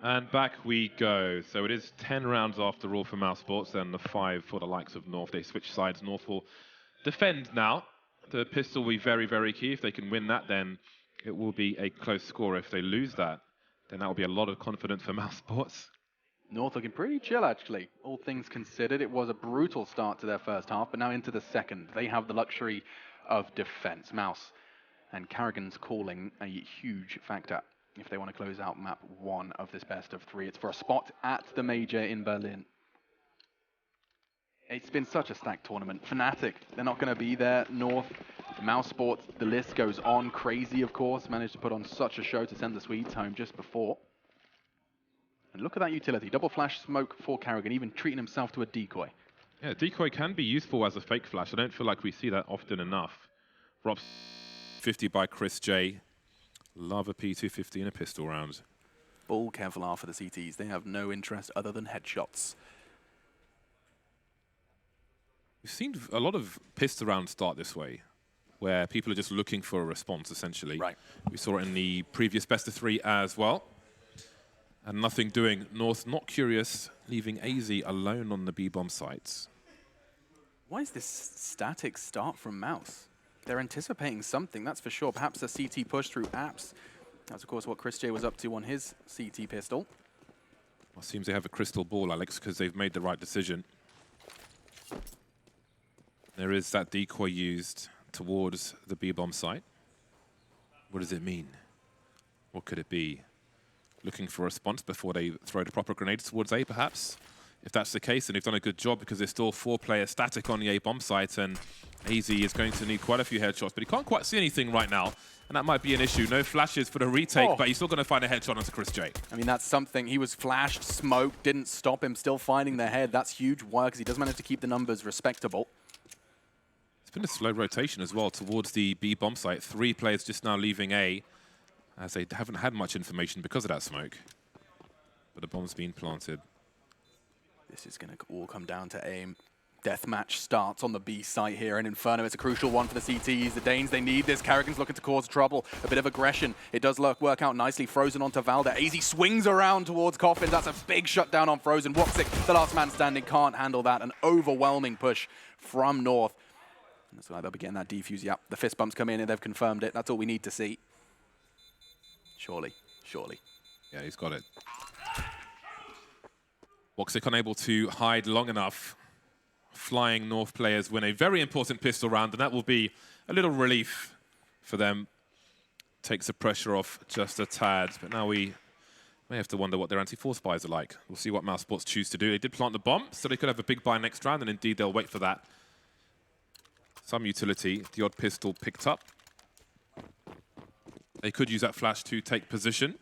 And back we go. So it is 10 rounds after all for mousesports, and the 5 for the likes of North. They switch sides. North will defend now. The pistol will be very, very key. If they can win that, then it will be a close score. If they lose that, then that will be a lot of confidence for mousesports. North looking pretty chill, actually. All things considered, it was a brutal start to their first half, but now into the second. They have the luxury of defense. Mouse and Karrigan's calling a huge factor if they want to close out map 1 of this best of 3. It's for a spot at the Major in Berlin. It's been such a stacked tournament. Fnatic, they're not going to be there. North, mousesports, the list goes on. Crazy, of course, managed to put on such a show to send the Swedes home just before. And look at that utility. Double flash smoke for Karrigan, even treating himself to a decoy. Yeah, decoy can be useful as a fake flash. I don't feel like we see that often enough. Rob's 50 by Chris J. Love a P250 in a pistol round. Ball careful are for the CTs. They have no interest other than headshots. We've seen a lot of pistol rounds start this way, where people are just looking for a response, essentially. Right. We saw it in the previous best of 3 as well. And nothing doing. North not curious, leaving AZ alone on the B-bomb sites. Why is this static start from Mouse? They're anticipating something, that's for sure. Perhaps a CT push through apps. That's, of course, what Chris J was up to on his CT pistol. Well, it seems they have a crystal ball, Alex, because they've made the right decision. There is that decoy used towards the B-bomb site. What does it mean? What could it be? Looking for a response before they throw the proper grenades towards A, perhaps? If that's the case, then they've done a good job because there's still 4-player static on the A-bomb site, and AZ is going to need quite a few headshots, but he can't quite see anything right now, and that might be an issue. No flashes for the retake, but he's still going to find a headshot onto Chris J. I mean, that's something. He was flashed, smoked, didn't stop him, still finding their head. That's huge work because he does manage to keep the numbers respectable. It's been a slow rotation as well towards the B-bomb site. 3 players just now leaving A, as they haven't had much information because of that smoke. But the bomb's been planted. This is going to all come down to aim. Deathmatch starts on the B site here, and Inferno, it's a crucial one for the CTs. The Danes, they need this. Karrigan's looking to cause trouble. A bit of aggression. It does work out nicely. Frozen onto Valda. AZ swings around towards Coffins. That's a big shutdown on Frozen. Woxic, the last man standing, can't handle that. An overwhelming push from North. And that's why they'll be getting that defuse. Yep, the fist bumps come in and they've confirmed it. That's all we need to see. Surely, surely. Yeah, he's got it. Woxic unable to hide long enough. flying North players win a very important pistol round, and that will be a little relief for them. Takes the pressure off just a tad, but now we may have to wonder what their anti-force buys are like. We'll see what mousesports choose to do. They did plant the bomb, so they could have a big buy next round, and indeed they'll wait for that. Some utility, the odd pistol picked up. They could use that flash to take position.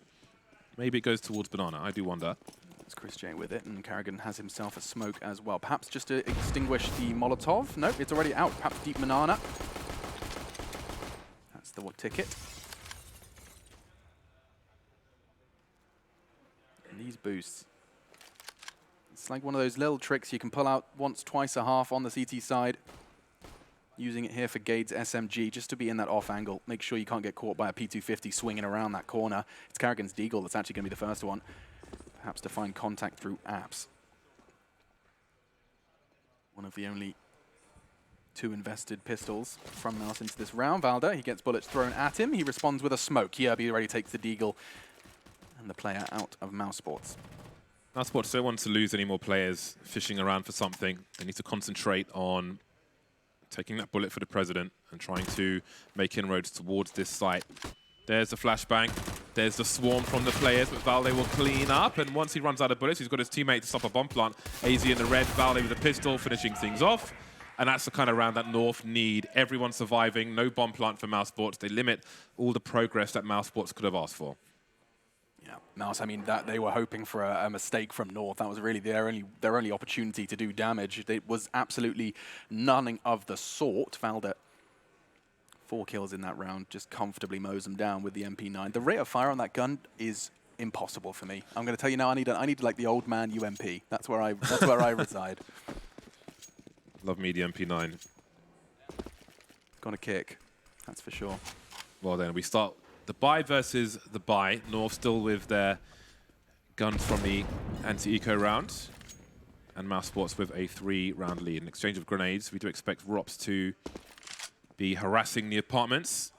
Maybe it goes towards Banana, I do wonder. It's Chris J with it, and Carrigan has himself a smoke as well. Perhaps just to extinguish the Molotov. Nope, it's already out. Perhaps deep Banana. That's the ticket. And these boosts. It's like one of those little tricks you can pull out once, twice a half on the CT side. Using it here for Gade's SMG, just to be in that off angle. Make sure you can't get caught by a P250 swinging around that corner. It's Carrigan's Deagle that's actually going to be the first one. Perhaps to find contact through apps. One of the only 2 invested pistols from Mouse into this round. Valder, he gets bullets thrown at him. He responds with a smoke. Yerby already takes the Deagle and the player out of mousesports. mousesports don't want to lose any more players fishing around for something. They need to concentrate on taking that bullet for the president and trying to make inroads towards this site. There's the flashbang. There's the swarm from the players, but Valde will clean up. And once he runs out of bullets, he's got his teammate to stop a bomb plant. AZ in the red, Valde with a pistol, finishing things off. And that's the kind of round that North need. Everyone surviving, no bomb plant for mousesports. They limit all the progress that mousesports could have asked for. Yeah, Mouse, I mean, that they were hoping for a mistake from North. That was really their only opportunity to do damage. It was absolutely none of the sort. Valde, 4 kills in that round, just comfortably mows them down with the MP9. The rate of fire on that gun is impossible for me. I'm going to tell you now, I need like the old man UMP. That's where I reside. Love me the MP9. Got a kick, that's for sure. Well then, we start the buy versus the buy. North still with their guns from the anti-eco round. And mousesports with a 3-round lead. An exchange of grenades. We do expect Rops to be harassing the apartments.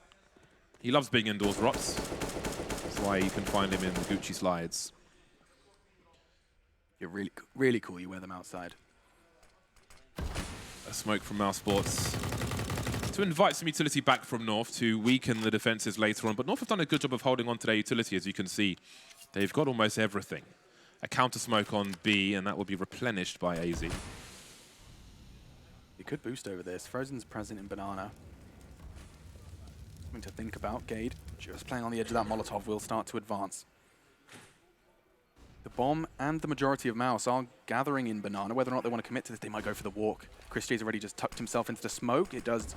He loves being indoors, Rops. That's why you can find him in the Gucci slides. You're really cool. You wear them outside. A smoke from mousesports to invite some utility back from North to weaken the defenses later on. But North have done a good job of holding on to their utility, as you can see. They've got almost everything. A counter smoke on B, and that will be replenished by AZ. You could boost over this. Frozen's present in Banana. Something to think about. Gade, just playing on the edge of that Molotov, will start to advance. The bomb and the majority of Mouse are gathering in Banana. Whether or not they want to commit to this, they might go for the walk. Chris J's already just tucked himself into the smoke. It does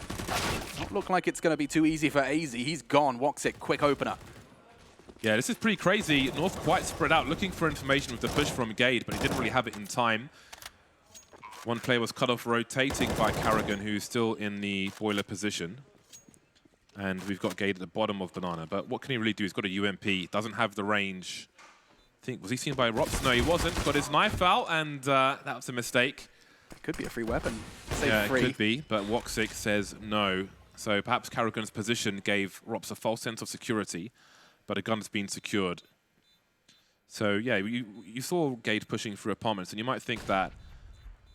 not look like it's going to be too easy for AZ. He's gone. Woxic, quick opener. Yeah, this is pretty crazy. North quite spread out, looking for information with the push from Gade, but he didn't really have it in time. One player was cut off rotating by Carrigan, who's still in the boiler position. And we've got Gade at the bottom of Banana. But what can he really do? He's got a UMP. Doesn't have the range. I think, was he seen by Rops? No, he wasn't. Got his knife out, and that was a mistake. Could be a free weapon. Yeah, free. It could be, but Woxic says no. So perhaps Carrigan's position gave Rops a false sense of security, but a gun's been secured. So yeah, you saw Gade pushing through apartments, and you might think that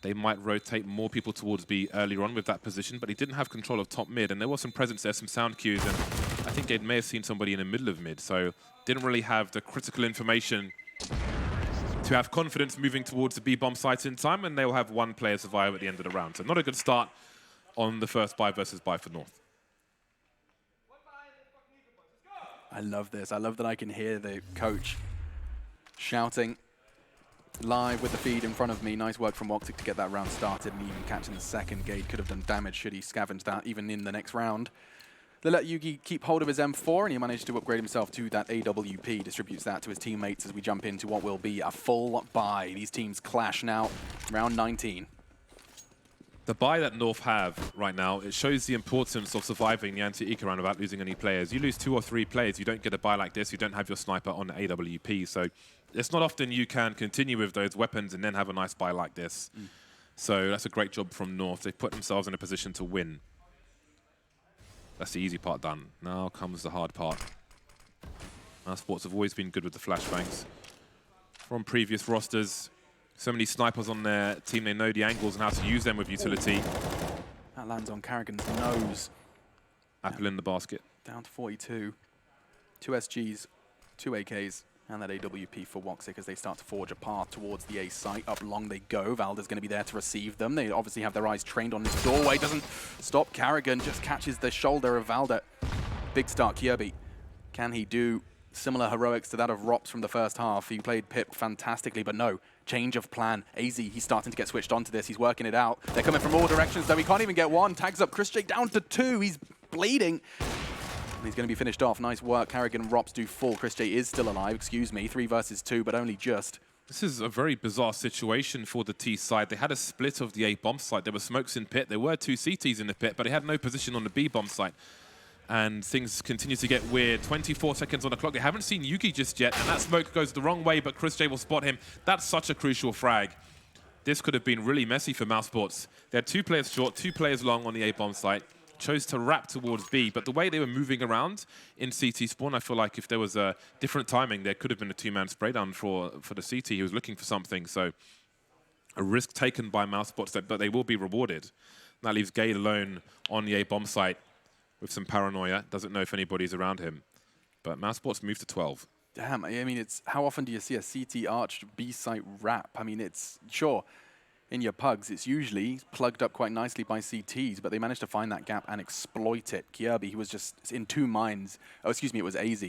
they might rotate more people towards B earlier on with that position, but he didn't have control of top mid, and there was some presence there, some sound cues, and I think Gade may have seen somebody in the middle of mid, so didn't really have the critical information to have confidence moving towards the B bomb site in time, and they'll have 1 player survive at the end of the round. So not a good start on the first buy versus buy for North. I love this. I love that I can hear the coach shouting live with the feed in front of me. Nice work from Woxic to get that round started, and even catching the second. Gade could have done damage should he scavenge that even in the next round. They let Yugi keep hold of his M4, and he managed to upgrade himself to that AWP. Distributes that to his teammates as we jump into what will be a full buy. These teams clash now, round 19. The buy that North have right now, it shows the importance of surviving the anti-eco round without losing any players. You lose 2 or 3 players, you don't get a buy like this, you don't have your sniper on the AWP. So it's not often you can continue with those weapons and then have a nice buy like this. So that's a great job from North. They've put themselves in a position to win. That's the easy part done. Now comes the hard part. mousesports have always been good with the flashbangs. From previous rosters, So many snipers on their team, they know the angles and how to use them with utility. That lands on Carrigan's nose. Apple in the basket. Down to 42. 2 SGs, 2 AKs, and that AWP for Woxic as they start to forge a path towards the A site. Up long they go. Valda's going to be there to receive them. They obviously have their eyes trained on this doorway. Doesn't stop Carrigan, just catches the shoulder of Valda. Big start, Kirby. Can he do similar heroics to that of Rops from the first half? He played Pip fantastically, but no. Change of plan. AZ, he's starting to get switched onto this. He's working it out. They're coming from all directions, though. He can't even get one. Tags up Chris J down to 2. He's bleeding. And he's going to be finished off. Nice work. Carrigan and Rops do full. Chris J is still alive. Excuse me. 3 versus 2, but only just. This is a very bizarre situation for the T side. They had a split of the A bomb site. There were smokes in pit. There were 2 CTs in the pit, but they had no position on the B bomb site. And things continue to get weird. 24 seconds on the clock. They haven't seen Yugi just yet, and that smoke goes the wrong way, but Chris J will spot him. That's such a crucial frag. This could have been really messy for mousesports. They had 2 players short, 2 players long on the A bomb site. Chose to wrap towards B, but the way they were moving around in CT spawn, I feel like if there was a different timing, there could have been a 2-man spray down for the CT. He was looking for something, so a risk taken by mousesports, but they will be rewarded. That leaves Gade alone on the A bomb site with some paranoia. Doesn't know if anybody's around him, but mousesports moved to 12. Damn, I mean, it's how often do you see a CT arched B site wrap? I mean, it's sure. In your pugs, it's usually plugged up quite nicely by CTs, but they managed to find that gap and exploit it. Kirby, he was just in 2 minds. Oh, excuse me, it was AZ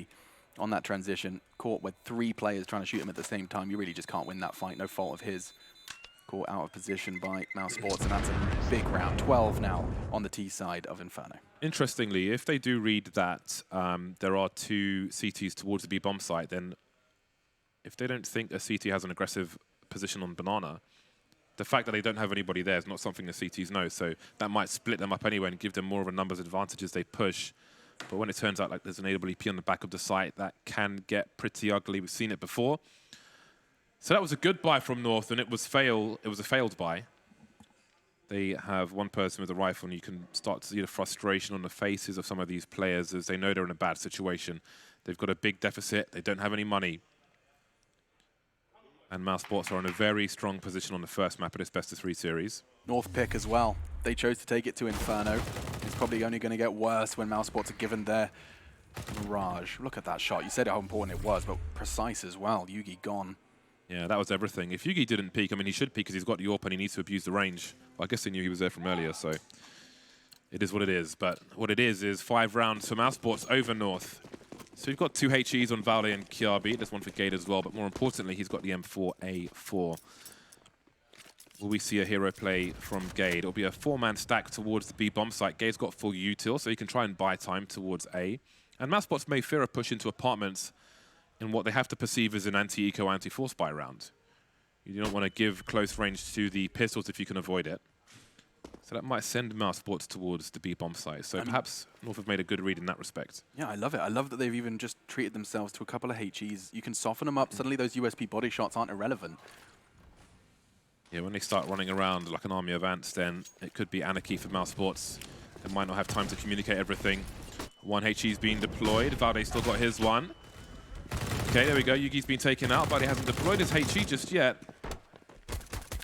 on that transition. Caught with 3 players trying to shoot him at the same time. You really just can't win that fight, no fault of his. Caught out of position by mousesports, and that's a big round. 12 now on the T side of Inferno. Interestingly, if they do read that there are 2 CTs towards the B bomb site, then if they don't think a CT has an aggressive position on Banana, the fact that they don't have anybody there is not something the CTs know, so that might split them up anyway and give them more of a numbers advantage as they push. But when it turns out like there's an AWP on the back of the site, that can get pretty ugly. We've seen it before. So that was a good buy from North, and it was a failed buy. They have 1 person with a rifle, and you can start to see the frustration on the faces of some of these players as they know they're in a bad situation. They've got a big deficit. They don't have any money. And mousesports are in a very strong position on the first map of this best-of-3 series. North pick as well. They chose to take it to Inferno. It's probably only going to get worse when mousesports are given their Mirage. Look at that shot. You said how important it was, but precise as well. Yugi gone. Yeah, that was everything. If Yugi didn't peek, I mean, he should peek because he's got the AWP and he needs to abuse the range. Well, I guess they knew he was there from earlier, so it is what it is. But what it is 5 rounds for mousesports over North. So we've got 2 HEs on Valde and Kiabi. There's 1 for Gade as well, but more importantly, he's got the M4A4. Will we see a hero play from Gade? It'll be a 4-man stack towards the B bomb site. Gade's got full util, so he can try and buy time towards A. And mousesports may fear a push into apartments in what they have to perceive as an anti-eco, anti-force buy round. You don't want to give close range to the pistols if you can avoid it. So that might send mousesports towards the B bomb site. So perhaps North have made a good read in that respect. Yeah, I love it. I love that they've even just treated themselves to a couple of HEs. You can soften them up. Suddenly those USP body shots aren't irrelevant. Yeah, when they start running around like an army of ants, then it could be anarchy for mousesports. They might not have time to communicate everything. 1 HE's been deployed. Valde's still got his 1. Okay, there we go. Yugi's been taken out. Valde hasn't deployed his HE just yet.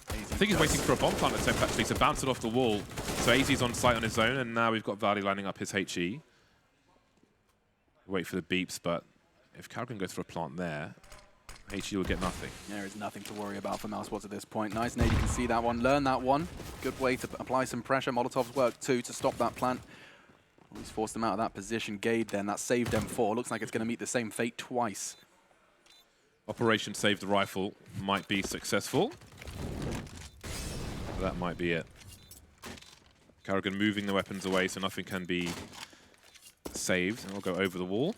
I think he's waiting for a bomb plant attempt, actually, to bounce it off the wall. So AZ's on site on his own, and now we've got Valde lining up his HE. Wait for the beeps, but if Carrigan goes for a plant there, HE will get nothing. There is nothing to worry about for mousesports at this point. Nice nade, you can see that one. Learn that one. Good way to apply some pressure. Molotov's work too to stop that plant. He's forced them out of that position. Gade then, that saved M4. Looks like it's going to meet the same fate twice. Operation Save the Rifle might be successful. That might be it. Carrigan moving the weapons away so nothing can be saved. And we'll go over the wall.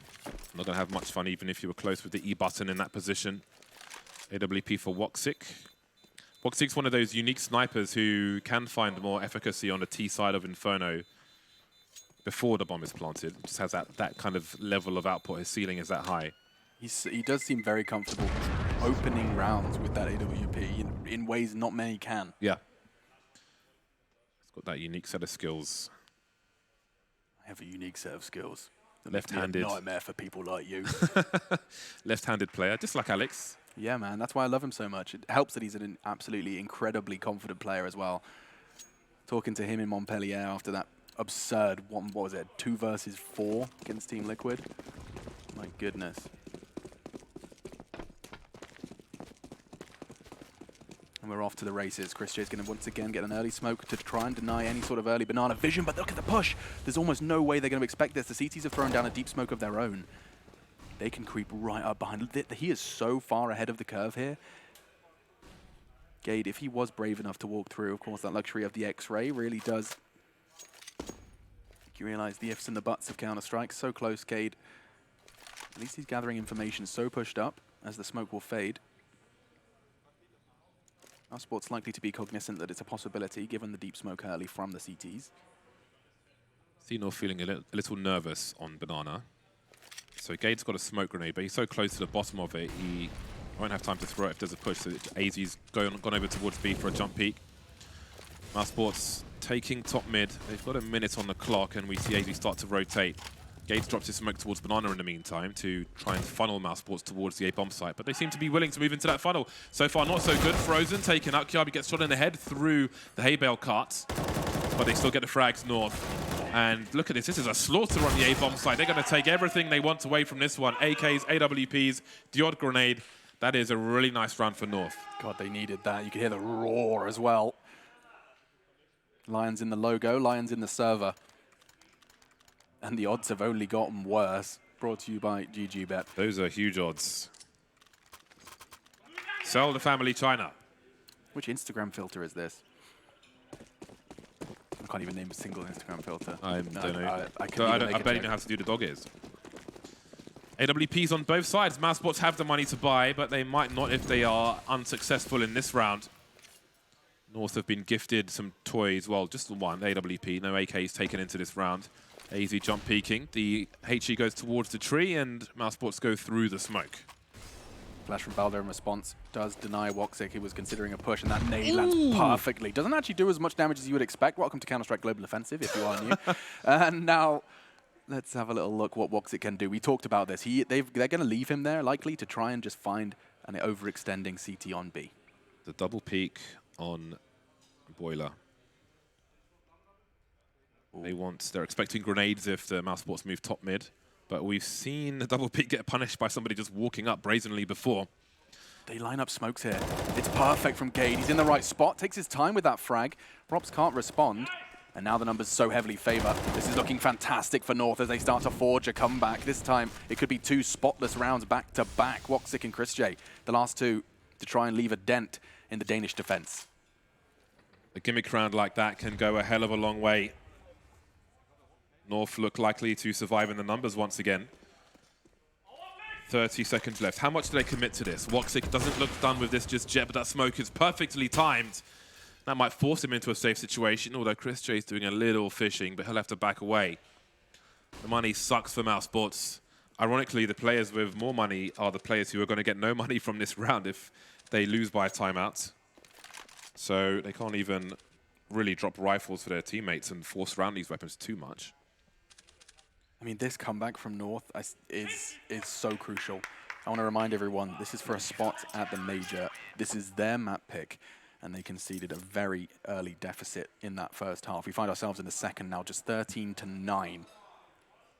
Not going to have much fun even if you were close with the E button in that position. AWP for Woxic. Woxic's one of those unique snipers who can find more efficacy on the T side of Inferno before the bomb is planted. Just has that kind of level of output. His ceiling is that high. He does seem very comfortable opening rounds with that AWP in ways not many can. Yeah. He's got that unique set of skills. I have a unique set of skills. Left-handed. Nightmare for people like you. Left-handed player, just like Alex. Yeah, man, that's why I love him so much. It helps that he's an absolutely incredibly confident player as well. Talking to him in Montpellier after that absurd, what was it, 2 versus 4 against Team Liquid? My goodness. And we're off to the races. chrisJ going to once again get an early smoke to try and deny any sort of early banana vision, but look at the push. There's almost no way they're going to expect this. The CTs have thrown down a deep smoke of their own. They can creep right up behind. He is so far ahead of the curve here. Gade, if he was brave enough to walk through, of course, that luxury of the X-ray really does. You realize the ifs and the buts of Counter-Strike. So close, Gade. At least he's gathering information so pushed up as the smoke will fade. mousesports likely to be cognizant that it's a possibility given the deep smoke early from the CTs. Xenor feeling a little nervous on banana. So Gade's got a smoke grenade, but he's so close to the bottom of it, he won't have time to throw it if there's a push. So AZ's gone over towards B for a jump peek. mousesports taking top mid. They've got a minute on the clock, and we see AZ start to rotate. Gates drops his smoke towards banana in the meantime to try and funnel mousesports towards the A-bomb site, but they seem to be willing to move into that funnel. So far, not so good. Frozen taken out. Kiabi gets shot in the head through the hay bale cart, but they still get the frags north. And look at this. This is a slaughter on the A-bomb site. They're going to take everything they want away from this one. AKs, AWPs, the odd grenade. That is a really nice round for North. God, they needed that. You could hear the roar as well. Lions in the logo, Lions in the server. And the odds have only gotten worse. Brought to you by GGBet. Those are huge odds. Sell the family China. Which Instagram filter is this? I can't even name a single Instagram filter. I don't know. I barely know how to do the dog is. AWPs on both sides. mousesports have the money to buy, but they might not if they are unsuccessful in this round. North have been gifted some toys. Well, just the one, AWP. No AKs taken into this round. AZ jump peeking. The HE goes towards the tree, and mousesports go through the smoke. Flash from Balder in response does deny Woxic. He was considering a push, and that nade lands perfectly. Doesn't actually do as much damage as you would expect. Welcome to Counter-Strike Global Offensive, if you are new. And now, let's have a little look what Woxic can do. We talked about this. They're going to leave him there, likely, to try and just find an overextending CT on B. The double peek on Boiler. They're expecting grenades if the mousesports move top mid, but we've seen the double peek get punished by somebody just walking up brazenly before. They line up smokes here. It's perfect from Gade. He's in the right spot, takes his time with that frag. Props can't respond, and now the numbers so heavily favor. This is looking fantastic for North as they start to forge a comeback. This time, it could be 2 spotless rounds back to back. Woxic and chrisJ, the last 2 to try and leave a dent in the Danish defense. A gimmick round like that can go a hell of a long way. North look likely to survive in the numbers once again. 30 seconds left. How much do they commit to this? Woxic doesn't look done with this just yet, but that smoke is perfectly timed. That might force him into a safe situation, although chrisJ is doing a little fishing, but he'll have to back away. The money sucks for mousesports. Ironically, the players with more money are the players who are going to get no money from this round if they lose by a timeout. So they can't even really drop rifles for their teammates and force around these weapons too much. I mean, this comeback from North is so crucial. I want to remind everyone, this is for a spot at the Major. This is their map pick, and they conceded a very early deficit in that first half. We find ourselves in the second now, just 13-9.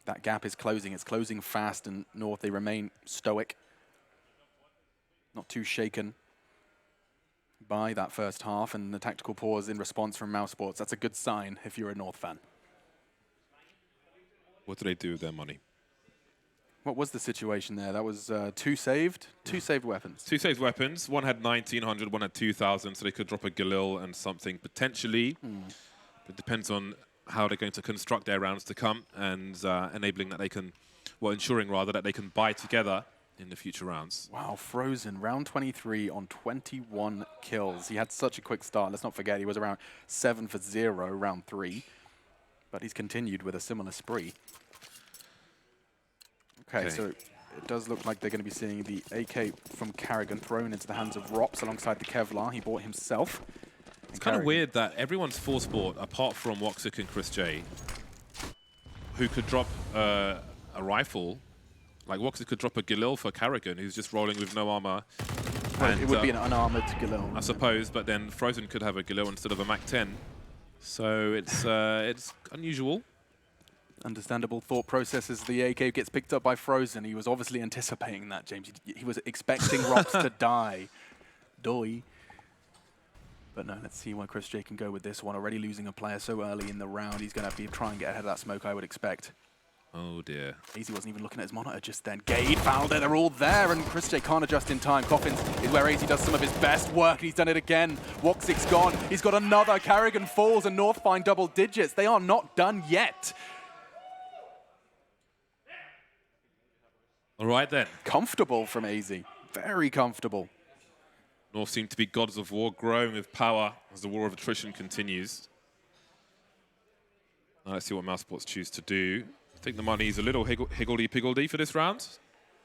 That gap is closing. It's closing fast, and North, they remain stoic. Not too shaken by that first half, and the tactical pause in response from mousesports. That's a good sign if you're a North fan. What do they do with their money? What was the situation there? That was 2 saved weapons. 2 saved weapons. One had 1,900, one had 2,000, so they could drop a Galil and something potentially. It depends on how they're going to construct their rounds to come and enabling that they can, well, ensuring rather that they can buy together in the future rounds. Wow, Frozen, round 23 on 21 kills. He had such a quick start. Let's not forget, he was around 7 for 0 round 3. But he's continued with a similar spree. Okay, so it does look like they're going to be seeing the AK from Karrigan thrown into the hands of Rops alongside the Kevlar he bought himself. It's kind of weird that everyone's force bought, apart from Woxic and chrisJ, who could drop a rifle. Like Woxic could drop a Galil for Karrigan, who's just rolling with no armor. Well, it would be an unarmored Galil. I suppose, but then Frozen could have a Galil instead of a Mach 10. So it's unusual. Understandable thought process as the AK gets picked up by Frozen. He was obviously anticipating that, James. He was expecting Rops to die. Doi. But no, let's see where Chris J can go with this one. Already losing a player so early in the round. He's going to try and get ahead of that smoke, I would expect. Oh dear. Easy wasn't even looking at his monitor just then. Gade, Falder, they're all there, and Chris J can't adjust in time. Coffins is where Easy does some of his best work, and he's done it again. Woxic's gone. He's got another. Carrigan falls, and North find double digits. They are not done yet. All right then. Comfortable from AZ. Very comfortable. North seem to be gods of war, growing with power as the war of attrition continues. Now let's see what mousesports choose to do. I think the money's a little higgledy-piggledy for this round.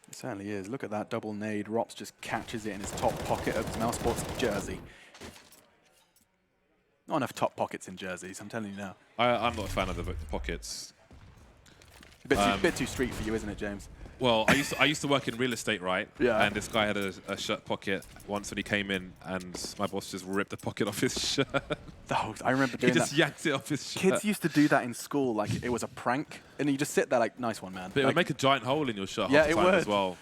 It certainly is. Look at that double nade. Rops just catches it in his top pocket of his mousesports jersey. Not enough top pockets in jerseys, I'm telling you now. I'm not a fan of the pockets. A bit too street for you, isn't it, James? Well, I used to work in real estate, right? Yeah. And this guy had a shirt pocket once when he came in, and my boss just ripped the pocket off his shirt. Oh, I remember doing that. He just yanked it off his shirt. Kids used to do that in school, like it was a prank, and you just sit there like, nice one, man. But it would make a giant hole in your shirt yeah, half the time it would. as well.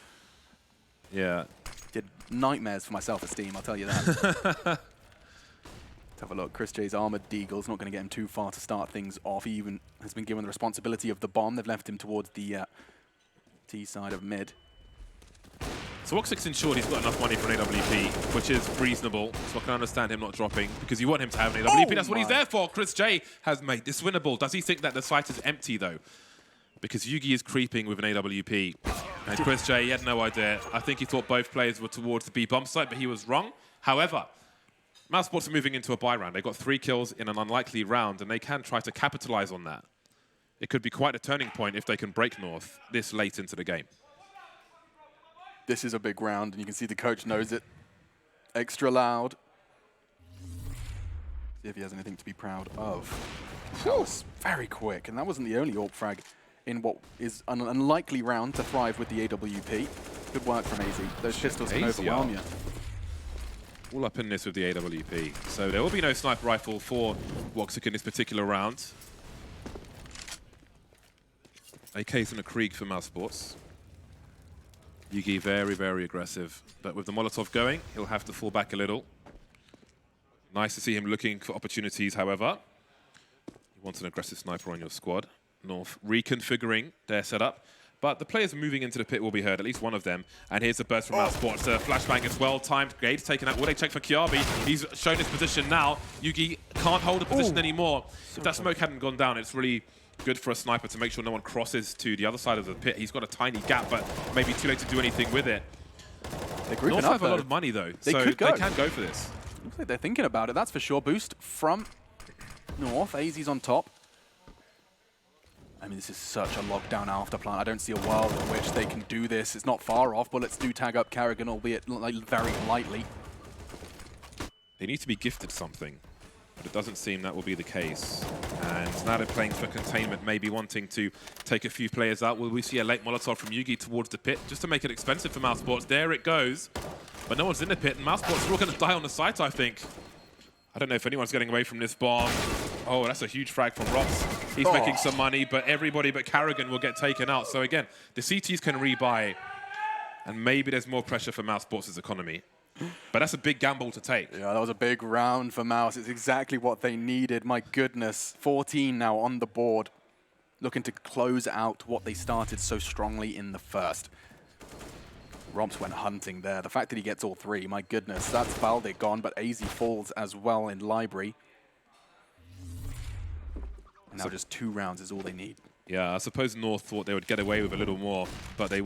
Yeah. Did nightmares for my self-esteem, I'll tell you that. Let's have a look. Chris J's armored Deagle's not going to get him too far to start things off. He even has been given the responsibility of the bomb. They've left him towards the T side of mid. So Woxic's ensured he's got enough money for an AWP, which is reasonable. So I can understand him not dropping, because you want him to have an AWP. That's what he's there for. Chris J has made this winnable. Does he think that the site is empty, though? Because Yugi is creeping with an AWP. And Chris J, he had no idea. I think he thought both players were towards the B bomb site, but he was wrong. However, mousesports are moving into a buy round. They got 3 kills in an unlikely round, and they can try to capitalize on that. It could be quite a turning point if they can break North this late into the game. This is a big round, and you can see the coach knows it. Extra loud. See if he has anything to be proud of. That was very quick, and that wasn't the only AWP frag in what is an unlikely round to thrive with the AWP. Good work from AZ. Those pistols can overwhelm you. All up in this with the AWP. So there will be no sniper rifle for Woxic in this particular round. AKs and a Krieg for mousesports. Yugi very, very aggressive. But with the Molotov going, he'll have to fall back a little. Nice to see him looking for opportunities, however. You want an aggressive sniper on your squad. North reconfiguring their setup. But the players moving into the pit will be heard, at least one of them. And here's a burst from mousesports. Flashbang as well. Timed. Gade's taken out. Will they check for Kiabi? He's shown his position now. Yugi can't hold a position anymore. If that smoke hadn't gone down, it's really good for a sniper to make sure no one crosses to the other side of the pit. He's got a tiny gap, but maybe too late to do anything with it. North have a lot of money, though, so they can go for this. Looks like they're thinking about it, that's for sure. Boost from North. AZ's on top. I mean, this is such a lockdown after plan. I don't see a world in which they can do this. It's not far off, but let's do tag up Carrigan, albeit like very lightly. They need to be gifted something, but it doesn't seem that will be the case. And now they're playing for containment, maybe wanting to take a few players out. Will we see a late Molotov from Yugi towards the pit, just to make it expensive for mousesports? There it goes. But no one's in the pit, and mousesports are all going to die on the site, I think. I don't know if anyone's getting away from this bomb. Oh, that's a huge frag from Rops. He's making some money, but everybody but Carrigan will get taken out. So again, the CTs can rebuy, and maybe there's more pressure for mousesports' economy. But that's a big gamble to take. Yeah, that was a big round for Mouse. It's exactly what they needed. My goodness. 14 now on the board. Looking to close out what they started so strongly in the first. Romps went hunting there. The fact that he gets all 3, my goodness. That's Valde gone, but AZ falls as well in Library. And now just 2 rounds is all they need. Yeah, I suppose North thought they would get away with a little more, but they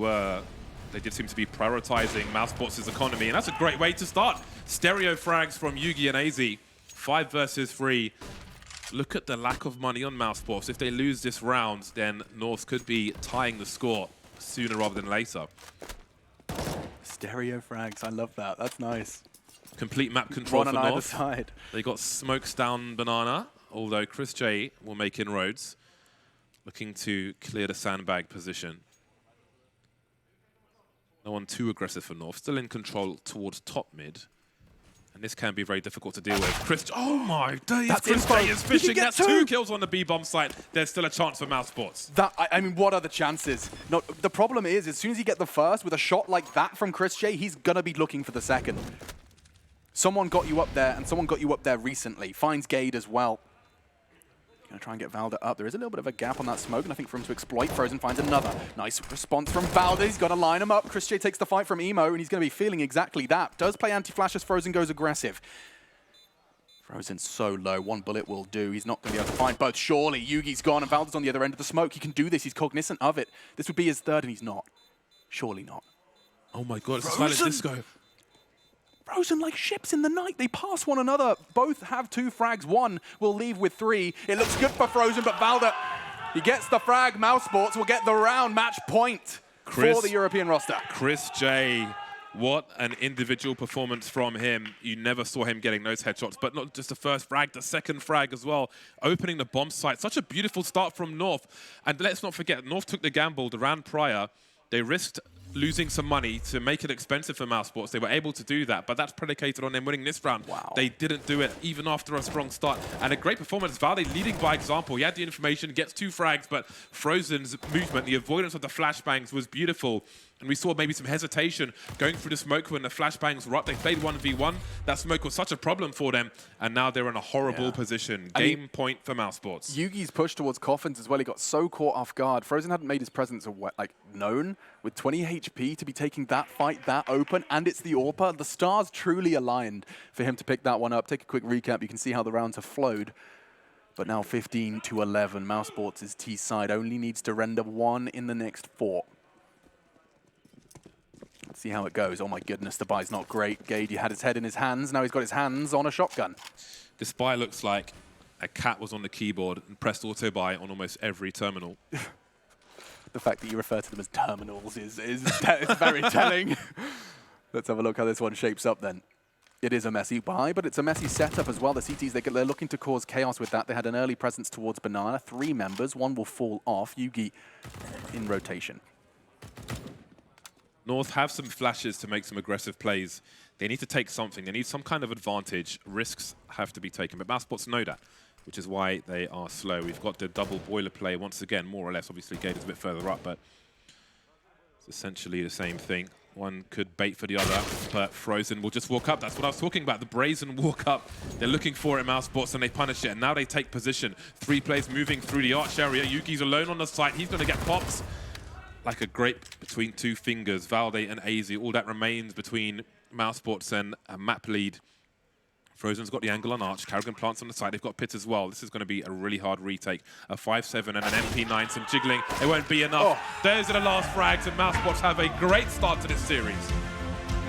did seem to be prioritizing mousesports' economy, and that's a great way to start. Stereo frags from Yugi and AZ. 5 versus 3. Look at the lack of money on mousesports. If they lose this round, then North could be tying the score sooner rather than later. Stereo frags, I love that. That's nice. Complete map control for One on either North. side. They got smokes down Banana, although Chris J will make inroads, looking to clear the sandbag position. No one too aggressive for North. Still in control towards top mid. And this can be very difficult to deal with. Chris, oh my days, Chris J is fishing. That's 2 kills on the B-bomb site. There's still a chance for mousesports. I mean, what are the chances? No, the problem is, as soon as you get the first with a shot like that from Chris J, he's going to be looking for the second. Someone got you up there, and someone got you up there recently. Finds Gade as well. Going to try and get Valda up. There is a little bit of a gap on that smoke, and I think for him to exploit, Frozen finds another. Nice response from Valda. He's got to line him up. Chris J takes the fight from Emo, and he's going to be feeling exactly that. Does play anti-flash as Frozen goes aggressive. Frozen's so low. 1 bullet will do. He's not going to be able to find both. Surely, Yugi's gone, and Valda's on the other end of the smoke. He can do this. He's cognizant of it. This would be his third, and he's not. Surely not. Oh my god, it's a silent disco. Frozen like ships in the night. They pass one another. Both have 2 frags. One will leave with 3. It looks good for Frozen, but Valda, he gets the frag. mousesports will get the round. Match point for the European roster. Chris J, what an individual performance from him. You never saw him getting those headshots, but not just the first frag, the second frag as well. Opening the bomb site. Such a beautiful start from North. And let's not forget, North took the gamble the round prior. They risked losing some money to make it expensive for mousesports. They were able to do that, but that's predicated on them winning this round. Wow. They didn't do it even after a strong start. And a great performance. Valde leading by example. He had the information, gets 2 frags, but Frozen's movement, the avoidance of the flashbangs was beautiful. And we saw maybe some hesitation going through the smoke when the flashbangs were up. They played 1v1. That smoke was such a problem for them. And now they're in a horrible position. Game point for mousesports. Yugi's push towards coffins as well. He got so caught off guard. Frozen hadn't made his presence known. With 20 HP to be taking that fight that open. And it's the AWPer. The stars truly aligned for him to pick that one up. Take a quick recap. You can see how the rounds have flowed. But now 15-11. mousesports' T side only needs to render 1 in the next 4. Let's see how it goes. Oh my goodness, the buy's not great. Gade, he had his head in his hands. Now he's got his hands on a shotgun. This buy looks like a cat was on the keyboard and pressed auto buy on almost every terminal. The fact that you refer to them as terminals is very telling. Let's have a look how this one shapes up then. It is a messy buy, but it's a messy setup as well. The CTs, they're looking to cause chaos with that. They had an early presence towards Banana. 3 members. 1 will fall off. Yugi in rotation. North have some flashes to make some aggressive plays. They need to take something. They need some kind of advantage. Risks have to be taken. But mousesports know that, which is why they are slow. We've got the double boiler play once again, more or less. Obviously, Gade is a bit further up, but it's essentially the same thing. One could bait for the other, but Frozen will just walk up. That's what I was talking about, the brazen walk up. They're looking for it, mousesports, and they punish it. And now they take position. 3 players moving through the arch area. Yugi's alone on the site. He's going to get pops. Like a grape between 2 fingers, Valde and AZ, all that remains between mousesports and a map lead. Frozen's got the angle on Arch, Carrigan plants on the side, they've got Pit as well. This is going to be a really hard retake. A 5-7 and an MP9, some jiggling, it won't be enough. Those are the last frags, and mousesports have a great start to this series.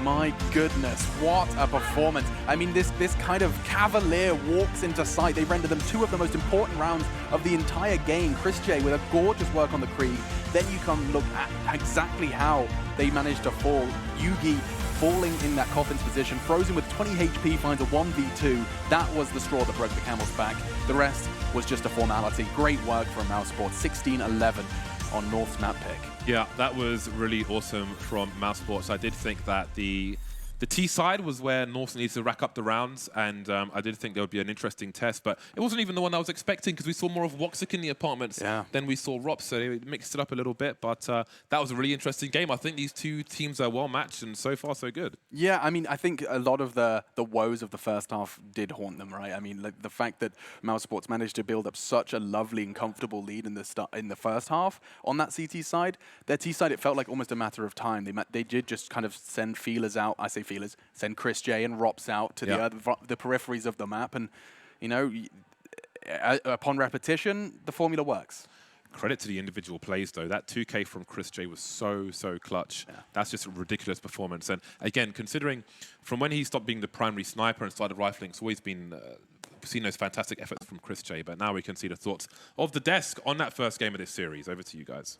My goodness, what a performance. I mean, this kind of cavalier walks into sight. They render them 2 of the most important rounds of the entire game. Chris J with a gorgeous work on the Krieg. Then you can look at exactly how they managed to fall. Yugi falling in that coffin's position. Frozen with 20 HP finds a 1v2. That was the straw that broke the camel's back. The rest was just a formality. Great work from mousesports. 16-11 on North's map pick. Yeah, that was really awesome from mousesports. I did think that the T side was where North needs to rack up the rounds, and I did think there would be an interesting test, but it wasn't even the one I was expecting because we saw more of Woxic in the apartments than we saw Rops, so they mixed it up a little bit, but that was a really interesting game. I think these 2 teams are well matched, and so far so good. Yeah, I mean, I think a lot of the woes of the first half did haunt them, right? I mean, like the fact that mousesports managed to build up such a lovely and comfortable lead in the first half on that CT side, their T side, it felt like almost a matter of time. They did just kind of send feelers out. I say feelers, send Chris J and Rops out to the peripheries of the map, and you know, upon repetition, the formula works. Credit to the individual plays, though. That 2K from Chris J was so clutch. Yeah. That's just a ridiculous performance. And again, considering from when he stopped being the primary sniper and started rifling, it's always been seen those fantastic efforts from Chris J. But now we can see the thoughts of the desk on that first game of this series. Over to you guys.